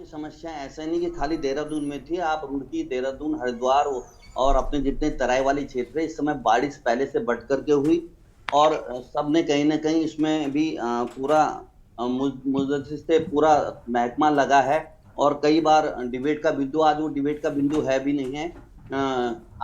समस्या ऐसा नहीं कि खाली देहरादून में थी, आप रुड़की, देहरादून, हरिद्वार और अपने जितने तराई वाली क्षेत्र है, इस समय बारिश पहले से बढ़ करके हुई, और सबने कहीं ना कहीं इसमें भी पूरा मुद्दत से पूरा महकमा लगा है, और कई बार डिबेट का बिंदु, आज वो डिबेट का बिंदु है भी नहीं है,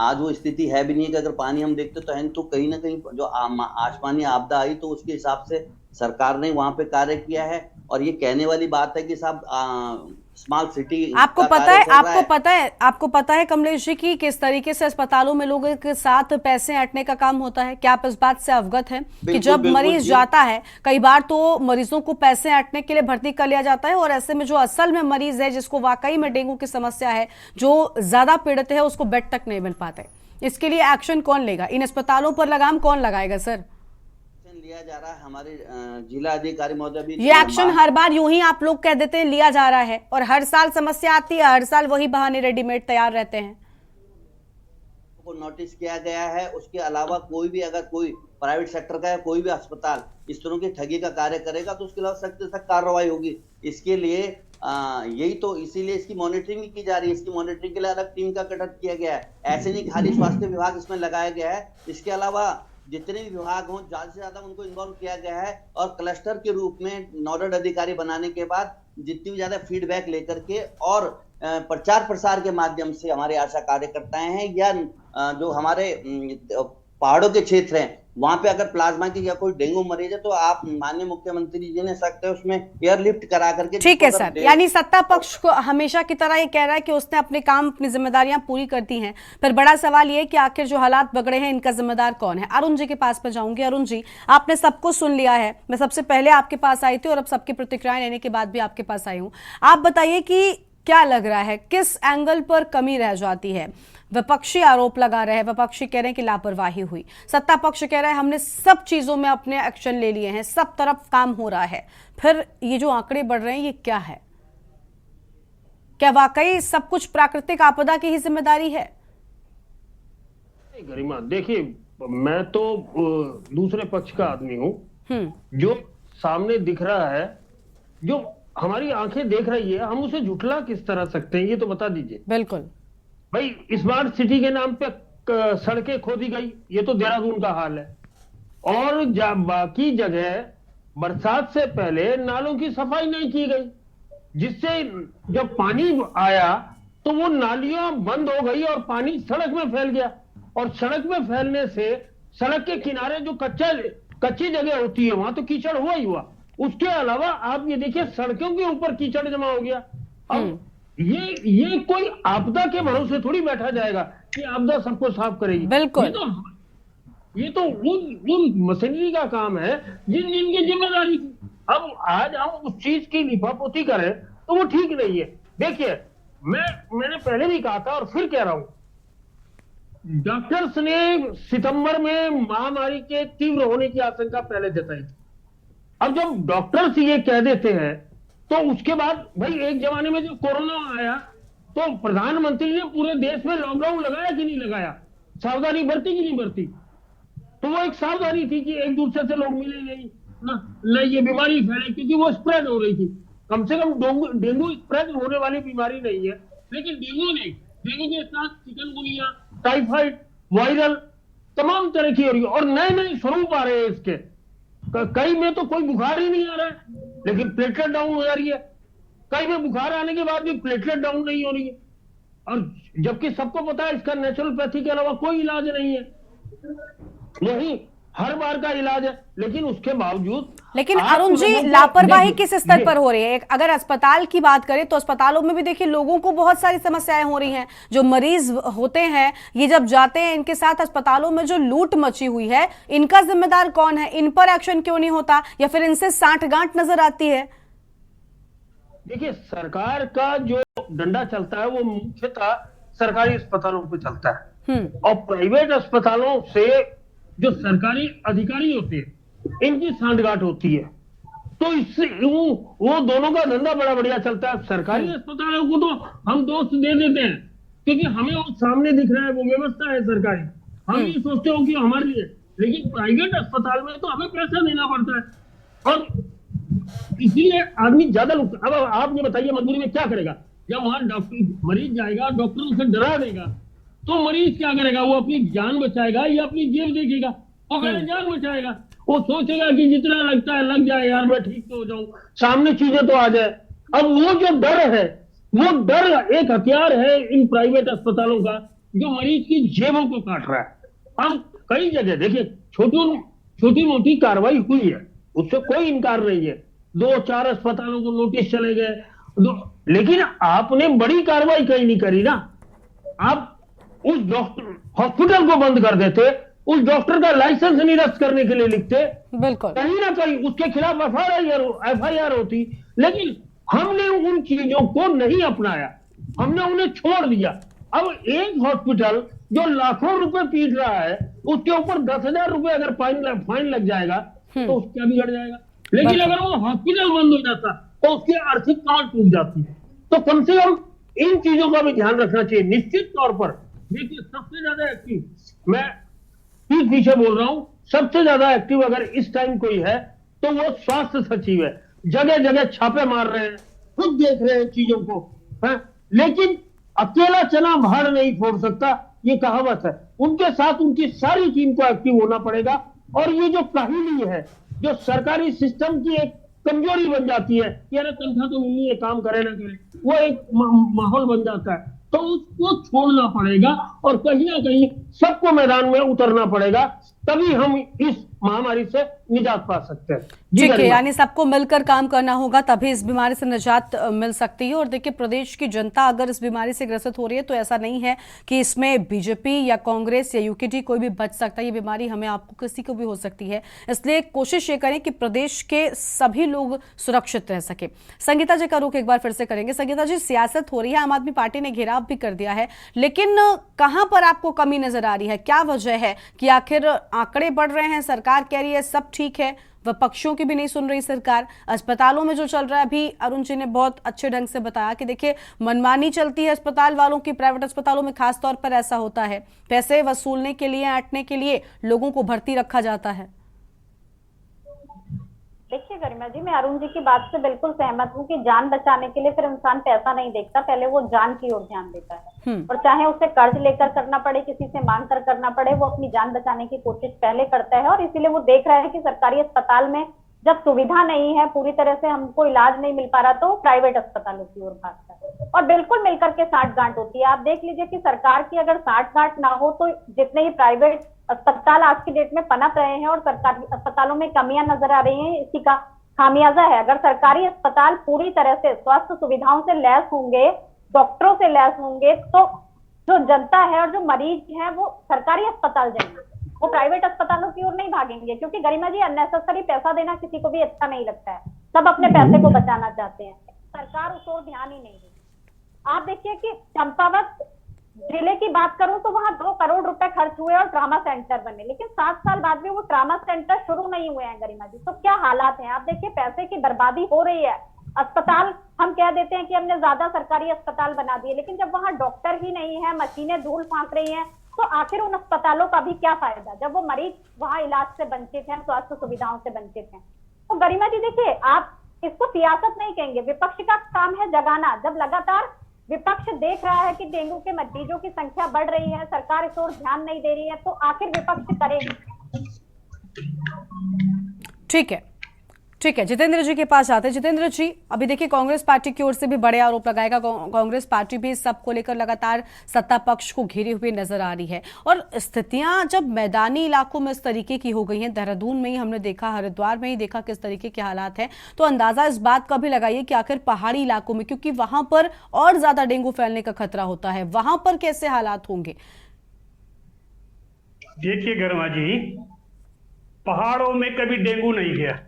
आज वो स्थिति है भी नहीं कि अगर पानी हम देखते तो कहीं ना कहीं जो आसमानी आपदा आई तो उसके हिसाब से सरकार ने वहां पे कार्य किया है। और ये कहने वाली बात है कि साहब स्मार्ट सिटी आपको पता है कमलेश जी की किस तरीके से अस्पतालों में लोगों के साथ पैसे ऐंठने का काम होता है? क्या आप इस बात से अवगत हैं कि जब मरीज जाता है कई बार तो मरीजों को पैसे ऐंठने के लिए भर्ती कर लिया जाता है, और ऐसे में जो असल में मरीज है, जिसको वाकई में डेंगू की समस्या है, जो ज्यादा पीड़ित है, उसको बेड तक नहीं मिल पाते। इसके लिए एक्शन कौन लेगा? इन अस्पतालों पर लगाम कौन लगाएगा सर? लिया जा रहा है, हमारे जिला अधिकारी महोदय भी ये एक्शन हर बार यूं ही आप लोग कह देते हैं लिया जा रहा है, और हर साल समस्या आती है, हर साल वही बहाने रेडीमेड तैयार रहते हैं। को नोटिस किया गया है, उसके अलावा कोई भी अगर कोई प्राइवेट सेक्टर का या कोई भी अस्पताल इस तरह की ठगी का कार्य करेगा तो उसके खिलाफ सख्त से सख्त कार्रवाई होगी। इसके लिए यही तो, इसीलिए इसकी मॉनिटरिंग भी की जा रही है, इसकी मॉनिटरिंग के लिए अलग टीम का गठन किया गया है। ऐसे नहीं खाली स्वास्थ्य विभाग इसमें लगाया गया है, इसके अलावा जितने भी विभाग हों ज्यादा से ज्यादा उनको इन्वॉल्व किया गया है, और क्लस्टर के रूप में नोडल अधिकारी बनाने के बाद जितनी भी ज्यादा फीडबैक लेकर के और प्रचार प्रसार के माध्यम से हमारे आशा कार्यकर्ताएं हैं या जो हमारे पहाड़ों के क्षेत्र हैं, वहां पे अगर प्लाज्मा की या कोई डेंगू मरीज है तो आप माननीय मुख्यमंत्री जी ने सकते हैं उसमें एयरलिफ्ट करा करके। ठीक है सर, यानी सत्ता पक्ष को हमेशा की तरह ये कह रहा है कि उसने अपने काम, अपनी जिम्मेदारियां पूरी कर दी हैं, पर बड़ा सवाल ये है कि आखिर जो हालात बगड़े हैं इनका जिम्मेदार कौन है। अरुण जी के पास में जाऊंगी। अरुण जी, आपने सबको सुन लिया है, मैं सबसे पहले आपके पास आई थी और अब सबकी प्रतिक्रियाएं लेने के बाद भी आपके पास आई हूं। आप बताइए कि क्या लग रहा है, किस एंगल पर कमी रह जाती है? विपक्षी आरोप लगा रहे हैं, विपक्षी कह रहे हैं कि लापरवाही हुई, सत्ता पक्ष कह रहा है हमने सब चीजों में अपने एक्शन ले लिए हैं, सब तरफ काम हो रहा है। फिर ये जो आंकड़े बढ़ रहे हैं ये क्या है? क्या वाकई सब कुछ प्राकृतिक आपदा की ही जिम्मेदारी है? गरिमा, देखिए मैं तो दूसरे पक्ष का आदमी हूं। जो सामने दिख रहा है, जो हमारी आंखें देख रही है, हम उसे झुठला किस तरह सकते हैं, ये तो बता दीजिए। बिल्कुल भाई, स्मार्ट सिटी के नाम पे सड़कें खोदी गई, ये तो देहरादून का हाल है। और बाकी जगह बरसात से पहले नालों की सफाई नहीं की गई, जिससे जब पानी आया तो वो नालियां बंद हो गई और पानी सड़क में फैल गया। और सड़क में फैलने से सड़क के किनारे जो कच्ची जगह होती है वहां तो कीचड़ हुआ ही हुआ। उसके अलावा आप ये देखिए सड़कों के ऊपर कीचड़ जमा हो गया। अब ये कोई आपदा के भरोसे थोड़ी बैठा जाएगा कि आपदा सबको साफ करेगी। बिल्कुल, ये तो उन मशीनरी का काम है जिनकी जिम्मेदारी थी। अब आज हम उस चीज की लिपापोती करें तो वो ठीक नहीं है। देखिए, मैंने पहले भी कहा था और फिर कह रहा हूं, डॉक्टर्स ने सितंबर में महामारी के तीव्र होने की आशंका पहले जताई थी। अब जब डॉक्टर्स ये कह देते हैं तो उसके बाद भाई एक जमाने में जब कोरोना आया तो प्रधानमंत्री ने पूरे देश में लॉकडाउन लगाया कि नहीं लगाया, सावधानी बरती कि नहीं बरती? तो वो एक सावधानी थी कि एक दूसरे से लोग मिले नहीं ना ये बीमारी फैले, क्योंकि वो स्प्रेड हो रही थी। कम से कम डेंगू स्प्रेड होने वाली बीमारी नहीं है, लेकिन डेंगू के साथ चिकनगुनिया, टाइफाइड, वायरल तमाम तरह की हो रही है और नए नए स्वरूप आ रहे हैं इसके। कई में तो कोई बुखार ही नहीं आ रहा है लेकिन प्लेटलेट डाउन हो जा रही है, कई में बुखार आने के बाद भी प्लेटलेट डाउन नहीं हो रही है। और जबकि सबको पता है इसका नेचुरोपैथी के अलावा कोई इलाज नहीं है, यही हर बार का इलाज है, लेकिन उसके बावजूद। लेकिन अरुण जी, लापरवाही किस स्तर पर हो रही है? अगर अस्पताल की बात करें तो अस्पतालों में भी देखिए लोगों को बहुत सारी समस्याएं हो रही हैं। जो मरीज होते हैं ये जब जाते हैं, इनके साथ अस्पतालों में जो लूट मची हुई है, इनका जिम्मेदार कौन है? इन पर एक्शन क्यों नहीं होता, या फिर इनसे साठगांठ नजर आती है? देखिए, सरकार का जो डंडा चलता है वो मुख्यतः सरकारी अस्पतालों पे चलता है और प्राइवेट अस्पतालों से जो सरकारी अधिकारी होते हैं इनकी सांठगांठ होती है। तो इससे वो दोनों का धंधा बड़ा बढ़िया चलता है। सरकारी अस्पतालों को तो हम दोष दे देते हैं क्योंकि हमें वो सामने दिख रहा है, वो व्यवस्था है सरकारी, हम ये सोचते हो कि हमारी है, लेकिन प्राइवेट अस्पताल में तो हमें पैसा देना पड़ता है और इसीलिए आदमी ज्यादा। अब आप ये बताइए मजबूरी में क्या करेगा? जब वहां डॉक्टर मरीज जाएगा, डॉक्टर उसे डरा देगा तो मरीज क्या करेगा? वो अपनी जान बचाएगा या अपनी जेब देखेगा? वो जान बचाएगा। वो सोचेगा कि जितना लगता है लग जाए यार, मैं ठीक तो हो जाऊं, सामने चीजें तो आ जाए। अब वो जो डर है, वो डर एक हथियार है इन प्राइवेट अस्पतालों का जो मरीज की जेबों को काट रहा है। अब कई जगह देखिए छोटी मोटी कार्रवाई हुई है, उससे कोई इनकार नहीं है। 2-4 अस्पतालों को नोटिस चले गए, लेकिन आपने बड़ी कार्रवाई कहीं नहीं करी ना। आप उस डॉक्टर हॉस्पिटल को बंद कर देते, उस डॉक्टर का लाइसेंस निरस्त करने के लिए लिखते, बिल्कुल कहीं ना कहीं उसके खिलाफ एफआईआर होती, लेकिन हमने उन चीजों को नहीं अपनाया, हमने उन्हें छोड़ दिया। अब एक हॉस्पिटल जो लाखों रुपए पीट रहा है उसके ऊपर 10,000 रुपए अगर फाइन लग जाएगा तो क्या बिगड़ जाएगा? लेकिन अगर वो हॉस्पिटल बंद हो जाता तो उसकी आर्थिक काट टूट जाती। तो कम से कम इन चीजों का भी ध्यान रखना चाहिए। निश्चित तौर पर देखिए, सबसे ज्यादा एक्टिव, मैं पीछे बोल रहा हूं, सबसे ज्यादा एक्टिव अगर इस टाइम कोई है तो वो स्वास्थ्य सचिव है। जगह जगह छापे मार रहे हैं, खुद देख रहे हैं चीजों को है? लेकिन अकेला चना भाड़ नहीं फोड़ सकता, ये कहावत है। उनके साथ उनकी सारी टीम को एक्टिव होना पड़ेगा। और ये जो काहिली है, जो सरकारी सिस्टम की एक कमजोरी बन जाती है कि अरे तनख्वाह तो मिलनी है, काम करे ना करे, वो एक माहौल बन जाता है। तो उसको छोड़ना पड़ेगा और कहीं ना कहीं सबको मैदान में उतरना पड़ेगा, तभी हम इस महामारी से निजात पा सकते हैं। ठीक है, यानी सबको मिलकर काम करना होगा, तभी इस बीमारी से निजात मिल सकती है। और देखिए, प्रदेश की जनता अगर इस बीमारी से ग्रसित हो रही है तो ऐसा नहीं है कि इसमें बीजेपी या कांग्रेस या यूकेडी कोई भी बच सकता है। ये बीमारी हमें आपको किसी को भी हो सकती है, इसलिए कोशिश ये करें कि प्रदेश के सभी लोग सुरक्षित रह सके। संगीता जी का रुख एक बार फिर से करेंगे। संगीता जी, सियासत हो रही है, आम आदमी पार्टी ने घेराव भी कर दिया है, लेकिन कहां पर आपको कमी नजर आ रही है? क्या वजह है कि आखिर आंकड़े बढ़ रहे हैं, सरकार कह रही है सब ठीक है, विपक्षों की भी नहीं सुन रही सरकार? अस्पतालों में जो चल रहा है, अभी अरुण जी ने बहुत अच्छे ढंग से बताया कि देखिए मनमानी चलती है अस्पताल वालों की, प्राइवेट अस्पतालों में खास तौर पर ऐसा होता है, पैसे वसूलने के लिए, ऐंठने के लिए लोगों को भर्ती रखा जाता है। देखिए गरिमा जी, मैं अरुण जी की बात से बिल्कुल सहमत हूँ कि जान बचाने के लिए फिर इंसान पैसा नहीं देखता, पहले वो जान की ओर ध्यान देता है। और चाहे उसे कर्ज लेकर करना पड़े, किसी से मांग कर करना पड़े, वो अपनी जान बचाने की कोशिश पहले करता है। और इसीलिए वो देख रहा है कि सरकारी अस्पताल में जब सुविधा नहीं है, पूरी तरह से हमको इलाज नहीं मिल पा रहा, तो प्राइवेट अस्पतालों की ओर भागता है। और बिल्कुल मिलकर के साठगांठ होती है। आप देख लीजिए कि सरकार की अगर साठगांठ ना हो तो जितने ही प्राइवेट अस्पताल आज की डेट में पनप रहे हैं और सरकारी अस्पतालों में कमियां नजर आ रही हैं, इसी का खामियाजा है। अगर सरकारी अस्पताल पूरी तरह से स्वास्थ्य सुविधाओं से लैस होंगे, डॉक्टरों से लैस होंगे, तो जो जनता है और जो मरीज है वो सरकारी अस्पताल जाएंगे, वो प्राइवेट अस्पतालों की ओर नहीं भागेंगे। क्योंकि गरिमा जी, अननेसेसरी पैसा देना किसी को भी अच्छा नहीं लगता है, सब अपने पैसे को बचाना चाहते हैं, सरकार उस ओर ध्यान ही नहीं देती। आप देखिए कि चंपावत जिले की बात करूं तो वहां 2 करोड़ रुपए खर्च हुए और ट्रामा सेंटर बने, लेकिन 7 साल बाद भी वो ट्रामा सेंटर शुरू नहीं हुए हैं गरिमा जी। तो क्या हालात हैं? आप देखिए, पैसे की बर्बादी हो रही है। अस्पताल हम कह देते हैं कि हमने ज्यादा सरकारी अस्पताल बना दिए, लेकिन जब वहां डॉक्टर ही नहीं है, मशीनें धूल फांक रही हैं, तो आखिर उन अस्पतालों का भी क्या फायदा जब वो मरीज वहां इलाज से वंचित हैं, स्वास्थ्य सुविधाओं से वंचित हैं। तो गरिमा जी देखिए, आप इसको सियासत नहीं कहेंगे, विपक्ष का काम है जगाना। जब लगातार विपक्ष देख रहा है कि डेंगू के मरीजों की संख्या बढ़ रही है, सरकार इस ओर ध्यान नहीं दे रही है, तो आखिर विपक्ष करेगी। ठीक है, जितेंद्र जी के पास आते हैं। जितेंद्र जी, अभी देखिए कांग्रेस पार्टी की ओर से भी बड़े आरोप लगाएगा, कांग्रेस पार्टी भी सबको लेकर लगातार सत्ता पक्ष को घेरे हुए नजर आ रही है। और स्थितियां जब मैदानी इलाकों में इस तरीके की हो गई हैं, देहरादून में ही हमने देखा, हरिद्वार में ही देखा किस तरीके के हालात हैं, तो अंदाजा इस बात का भी लगाइए कि आखिर पहाड़ी इलाकों में, क्योंकि वहां पर और ज्यादा डेंगू फैलने का खतरा होता है, वहां पर कैसे हालात होंगे? देखिए गरिमा जी, पहाड़ों में कभी डेंगू नहीं गया।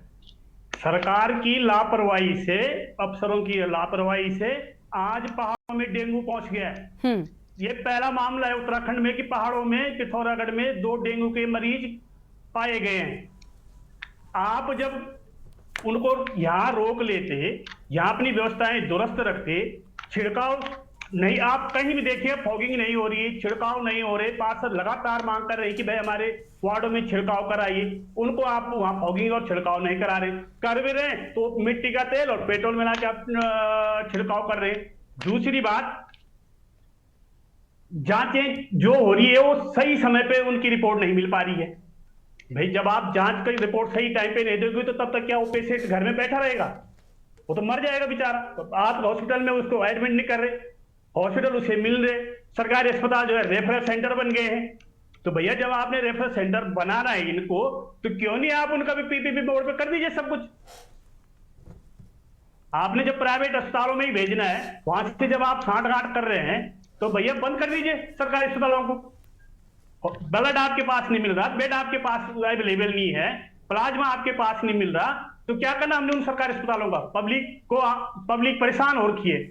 सरकार की लापरवाही से, अफसरों की लापरवाही से आज पहाड़ों में डेंगू पहुंच गया है। ये पहला मामला है उत्तराखंड में कि पहाड़ों में, पिथौरागढ़ में 2 डेंगू के मरीज पाए गए हैं। आप जब उनको यहाँ रोक लेते, यहाँ अपनी व्यवस्थाएं दुरुस्त रखते, छिड़काव नहीं, आप कहीं भी देखिए फॉगिंग नहीं हो रही, छिड़काव नहीं हो रहे, पार्षद लगातार मांग कर रहे कि भाई हमारे वार्डों में छिड़काव कराइए, उनको आप वहां फॉगिंग और छिड़काव नहीं करा रहे। कर भी रहे तो मिट्टी का तेल और पेट्रोल मिला के आप छिड़काव कर रहे हैं। दूसरी बात, जांचें जो हो रही है वो सही समय पे उनकी रिपोर्ट नहीं मिल पा रही है। भाई जब आप जांच की रिपोर्ट सही टाइम पे नहीं दोगे तो तब तक क्या वो पेशेंट घर में बैठा रहेगा? वो तो मर जाएगा बेचारा। तो आप हॉस्पिटल में उसको एडमिट नहीं कर रहे, हॉस्पिटल उसे मिल रहे, सरकारी अस्पताल जो है रेफरल सेंटर बन गए हैं। तो भैया जब आपने रेफरल सेंटर बनाना है इनको, तो क्यों नहीं आप उनका भी पीपीपी बोर्ड पे कर दीजिए सब कुछ। आपने जब प्राइवेट अस्पतालों में ही भेजना है, वहां से जब आप सांठगांठ कर रहे हैं, तो भैया बंद कर दीजिए सरकारी अस्पतालों को। ब्लड आपके पास नहीं मिल रहा, बेड आपके पास अवेलेबल नहीं है, प्लाज्मा आपके पास नहीं मिल रहा, तो क्या करना हमने उन सरकारी अस्पतालों का? पब्लिक परेशान हो रखी है।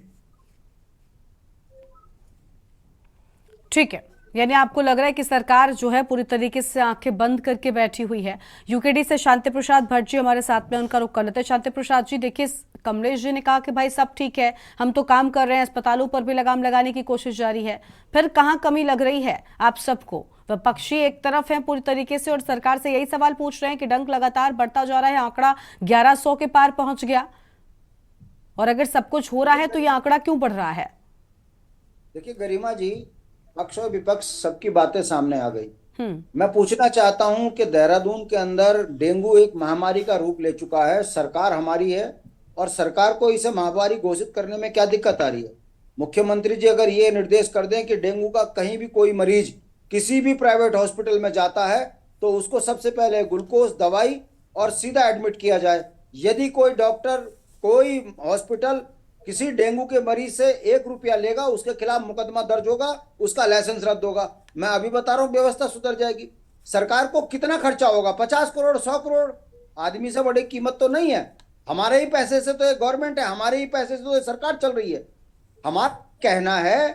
ठीक है, यानी आपको लग रहा है कि सरकार जो है पूरी तरीके से आंखें बंद करके बैठी हुई है। यूकेडी से शांति प्रसाद भट्ट जी हमारे साथ में, उनका रुख कर लेते हैं। शांति प्रसाद जी, देखिए कमलेश जी ने कहा कि भाई सब ठीक है, हम तो काम कर रहे हैं, अस्पतालों पर भी लगाम लगाने की कोशिश जारी है, फिर कहाँ कमी लग रही है आप सबको? विपक्षी एक तरफ है पूरी तरीके से और सरकार से यही सवाल पूछ रहे हैं कि डंक लगातार बढ़ता जा रहा है, आंकड़ा 1100 के पार पहुंच गया, और अगर सब कुछ हो रहा है तो ये आंकड़ा क्यों बढ़ रहा है? देखिए गरिमा जी, पक्ष और विपक्ष सबकी बातें सामने आ गई। मैं पूछना चाहता हूं कि देहरादून के अंदर डेंगू एक महामारी का रूप ले चुका है, सरकार हमारी है और सरकार को इसे महामारी घोषित करने में क्या दिक्कत आ रही है? मुख्यमंत्री जी अगर ये निर्देश कर दें कि डेंगू का कहीं भी कोई मरीज किसी भी प्राइवेट हॉस्पिटल में जाता है तो उसको सबसे पहले ग्लूकोज दवाई और सीधा एडमिट किया जाए। यदि कोई डॉक्टर कोई हॉस्पिटल किसी डेंगू के मरीज से 1 रुपया लेगा, उसके खिलाफ मुकदमा दर्ज होगा, उसका लाइसेंस रद्द होगा। मैं अभी बता रहा हूँ, व्यवस्था सुधर जाएगी। सरकार को कितना खर्चा होगा? 50 करोड़ 100 करोड़, आदमी से बड़ी कीमत तो नहीं है। हमारे ही पैसे से तो ये गवर्नमेंट है, हमारे ही पैसे से तो ये सरकार चल रही है। हमारा कहना है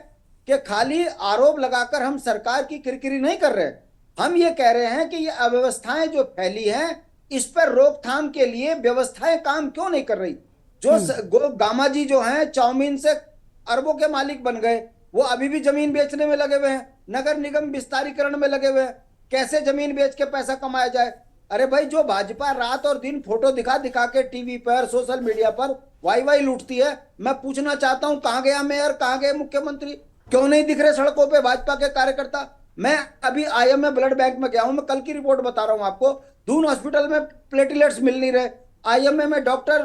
कि खाली आरोप लगाकर हम सरकार की किरकिरी नहीं कर रहे, हम ये कह रहे हैं कि ये अव्यवस्थाएं जो फैली हैं इस पर रोकथाम के लिए व्यवस्थाएं काम क्यों नहीं कर रही। जो गामा जी जो हैं चाउमीन से अरबों के मालिक बन गए, वो अभी भी जमीन बेचने में लगे हुए हैं, नगर निगम विस्तारीकरण में लगे हुए हैं, कैसे जमीन बेच के पैसा कमाया जाए। अरे भाई, जो भाजपा रात और दिन फोटो दिखा दिखा के टीवी पर सोशल मीडिया पर वाई वाई लूटती है, मैं पूछना चाहता हूं कहां गया मेयर, कहां गए मुख्यमंत्री? क्यों नहीं दिख रहे सड़कों पे भाजपा के कार्यकर्ता? मैं अभी IMA ब्लड बैंक में गया हूं, मैं कल की रिपोर्ट बता रहा हूं आपको। दून हॉस्पिटल में प्लेटलेट्स मिल नहीं रहे। IMA में डॉक्टर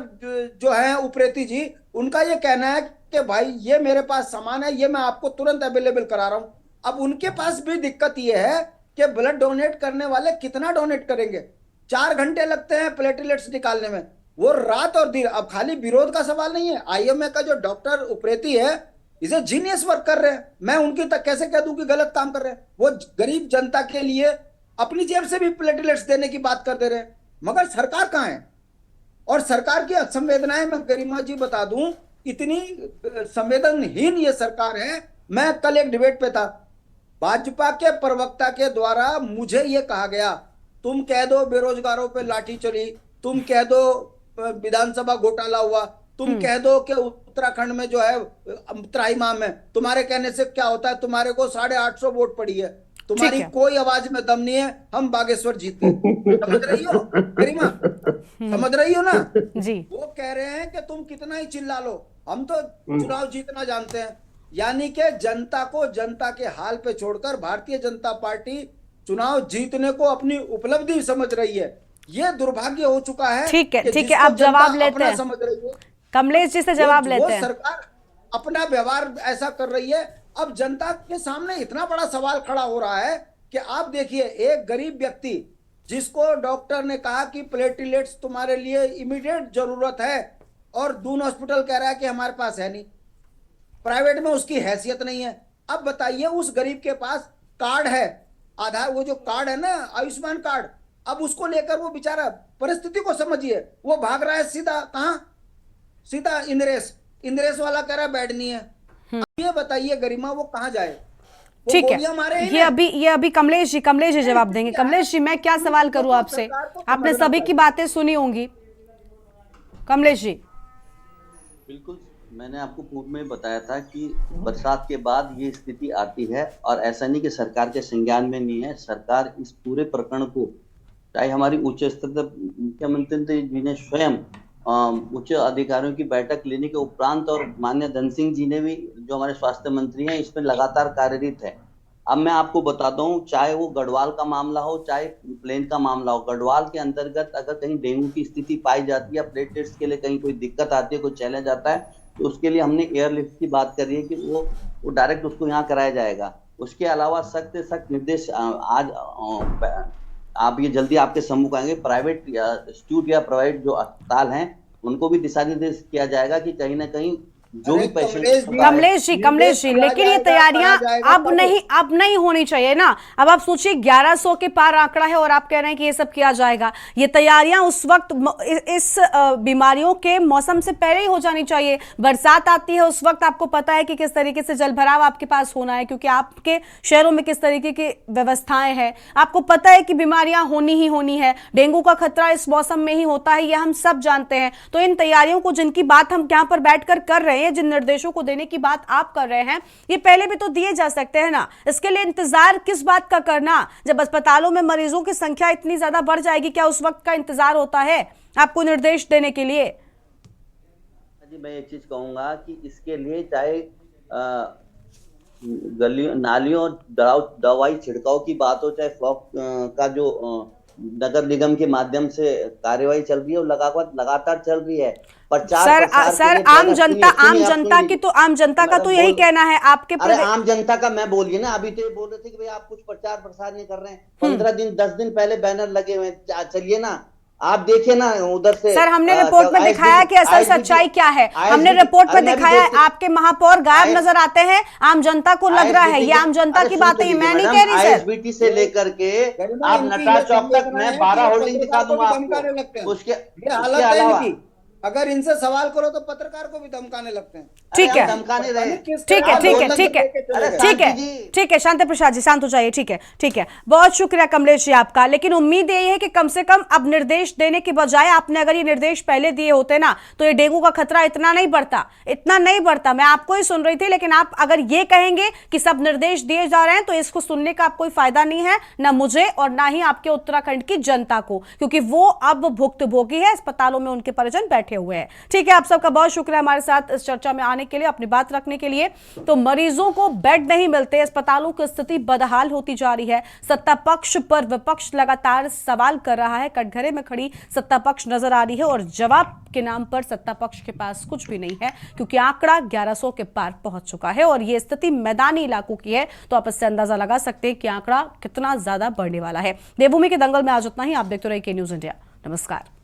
जो है उप्रेती जी, उनका ये कहना है कि भाई ये मेरे पास सामान है, ये मैं आपको तुरंत अवेलेबल करा रहा हूं। अब उनके पास भी दिक्कत ये है कि ब्लड डोनेट करने वाले कितना डोनेट करेंगे? 4 घंटे लगते हैं प्लेटलेट्स निकालने में, वो रात और दिन। अब खाली विरोध का सवाल नहीं है, IMA का जो डॉक्टर उप्रेती है इसे जीनियस वर्क कर रहे हैं। मैं उनकी तक कैसे कह दूं कि गलत काम कर रहे हैं? वो गरीब जनता के लिए अपनी जेब से भी प्लेटलेट्स देने की बात कर दे रहे हैं, मगर सरकार कहां है? और सरकार की असंवेदनाएं, मैं गरिमा जी बता दूं, इतनी संवेदनहीन ये सरकार है। मैं कल एक डिबेट पे था, भाजपा के प्रवक्ता के द्वारा मुझे ये कहा गया, तुम कह दो बेरोजगारों पे लाठी चली, तुम कह दो विधानसभा घोटाला हुआ, तुम कह दो कि उत्तराखंड में जो है त्राहिमाम है, तुम्हारे कहने से क्या होता है? तुम्हारे को 850 वोट पड़ी है, तुम्हारी कोई आवाज में दम नहीं है, हम बागेश्वर जीते। समझ रही हो गरिमा? समझ रही हो ना जी? वो कह रहे हैं कि तुम कितना ही चिल्ला लो, हम तो चुनाव जीतना जानते हैं। यानी कि जनता को जनता के हाल पे छोड़कर भारतीय जनता पार्टी चुनाव जीतने को अपनी उपलब्धि समझ रही है। ये दुर्भाग्य हो चुका है। ठीक है, आप जवाब लेते हैं, समझ रही है। कमलेश जी से जवाब लेते हैं। सरकार अपना व्यवहार ऐसा कर रही है। अब जनता के सामने इतना बड़ा सवाल खड़ा हो रहा है कि आप देखिए, एक गरीब व्यक्ति जिसको डॉक्टर ने कहा कि प्लेटलेट्स तुम्हारे लिए इमीडिएट जरूरत है, और दून हॉस्पिटल कह रहा है कि हमारे पास है नहीं, प्राइवेट में उसकी हैसियत नहीं है। अब बताइए, उस गरीब के पास कार्ड है, आधार, वो जो कार्ड है ना, आयुष्मान कार्ड, अब उसको लेकर वो बेचारा, परिस्थिति को समझिए, वो भाग रहा है सीधा कहां? सीधा इंद्रेश वाला कह रहा है बेड नहीं है। अब ये बताइए गरिमा, वो कहां जाए? ठीक है, ये अभी कमलेश जी जवाब देंगे। कमलेश जी, मैं क्या सवाल करूं आपसे? आपने सभी की बातें सुनी होंगी। कमलेश जी, बिल्कुल, मैंने आपको पूर्व में बताया था कि बरसात के बाद ये स्थिति आती है, और ऐसा नहीं कि सरकार के संज्ञान में नहीं है। सरकार इस पूरे प्रकरण को, चाहे हमारी उच्च स्तर तक मुख्यमंत्री जी ने स्वयं उच्च अधिकारियों की बैठक लेने के उपरांत, और माननीय धन सिंह जी ने भी, जो हमारे स्वास्थ्य मंत्री हैं, इसमें लगातार कार्यरत है। अब मैं आपको बताता हूँ, चाहे वो गढ़वाल का मामला हो, चाहे प्लेन का मामला हो, गढ़वाल के अंतर्गत अगर कहीं डेंगू की स्थिति पाई जाती है, प्लेटलेट्स के लिए कहीं कोई दिक्कत आती है, कोई चैलेंज आता है, तो उसके लिए हमने एयरलिफ्ट की बात करी है कि वो डायरेक्ट उसको यहाँ कराया जाएगा। उसके अलावा सख्त से सख्त निर्देश आज आप ये जल्दी आपके सम्मुख आएंगे, प्राइवेट इंस्टीट्यूट या प्राइवेट जो अस्पताल हैं उनको भी दिशा निर्देश किया जाएगा कि कहीं ना कहीं जो भी पेशेंट। कमलेश जी, लेकिन ये तैयारियां अब नहीं होनी चाहिए ना। अब आप सोचिए, 1100 के पार आंकड़ा है और आप कह रहे हैं कि ये सब किया जाएगा। ये तैयारियां उस वक्त इस बीमारियों के मौसम से पहले ही हो जानी चाहिए। बरसात आती है उस वक्त आपको पता है कि किस तरीके से जलभराव आपके पास होना है, क्योंकि आपके शहरों में किस तरीके की व्यवस्थाएं हैं। आपको पता है कि बीमारियां होनी ही होनी है, डेंगू का खतरा इस मौसम में ही होता है, ये हम सब जानते हैं। तो इन तैयारियों को, जिनकी बात हम यहाँ पर बैठकर कर रहे हैं, जिन निर्देशों को देने की बात आप कर रहे हैं, ये पहले भी तो दिए जा सकते हैं ना। इसके लिए इंतजार किस बात का करना? जब अस्पतालों में मरीजों की संख्या इतनी ज्यादा बढ़ जाएगी, क्या उस वक्त का इंतजार होता है आपको निर्देश देने के लिए? जी, मैं एक चीज कहूंगा कि इसके लिए चाहे गलियों नालियों दवाई छिड़काव की बात हो, चाहे फ्लॉक का जो नगर निगम के माध्यम से कार्यवाही चल रही है और लगातार चल रही है। प्रचार सर प्रसार के लिए आम जनता सुनिए, की तो आम जनता का तो यही कहना है आपके अरे आम जनता का मैं बोलिए ना, अभी तो ये बोल रहे थे कि भाई आप कुछ प्रचार प्रसार नहीं कर रहे हैं। 15 दिन 10 दिन पहले बैनर लगे हुए हैं, चलिए ना आप देखिए ना उधर से। सर हमने रिपोर्ट में दिखाया कि असल सच्चाई क्या है, हमने रिपोर्ट में दिखाया है आपके महापौर गायब नजर आते हैं, आम जनता को लग रहा है, ये आम जनता की बात है, मैं नहीं कह रही सर। ISBT से लेकर के आप नटराज चौक तक मैं 12 होर्डिंग दिखा दूंगा आपको। उसके अलावा अगर इनसे सवाल करो तो पत्रकार को भी धमकाने लगते हैं। ठीक है, धमकाने रहे। ठीक है, ठीक है, ठीक है, ठीक है, ठीक है, शांति प्रसाद जी शांत हो जाइए। ठीक है, ठीक है, बहुत शुक्रिया कमलेश जी आपका। लेकिन उम्मीद यही है कि कम से कम अब निर्देश देने की बजाय आपने अगर ये निर्देश पहले दिए होते ना तो ये डेंगू का खतरा इतना नहीं बढ़ता। मैं आपको ही सुन रही थी, लेकिन आप अगर ये कहेंगे कि सब निर्देश दिए जा रहे हैं तो इसको सुनने का कोई फायदा नहीं है, ना मुझे और ना ही आपके उत्तराखंड की जनता को, क्योंकि वो अब भुक्तभोगी है, अस्पतालों में उनके परिजन बैठे हुए हैं। ठीक है, आप सबका बहुत शुक्रिया हमारे साथ इस चर्चा में आने के लिए, अपनी बात रखने के लिए। तो मरीजों को बेड नहीं मिलते, अस्पतालों की स्थिति बदहाल होती जा रही है। सत्ता पक्ष पर विपक्ष लगातार सवाल कर रहा है, कटघरे में खड़ी सत्ता पक्ष नजर आ रही है और जवाब के नाम पर सत्ता पक्ष के पास कुछ भी नहीं है, क्योंकि आंकड़ा 1100 के पार पहुंच चुका है और यह स्थिति मैदानी इलाकों की है। तो आप इससे अंदाजा लगा सकते हैं कि आंकड़ा कितना ज्यादा बढ़ने वाला है। देवभूमि के दंगल में आज इतना ही। आप देखते रहिए के न्यूज इंडिया। नमस्कार।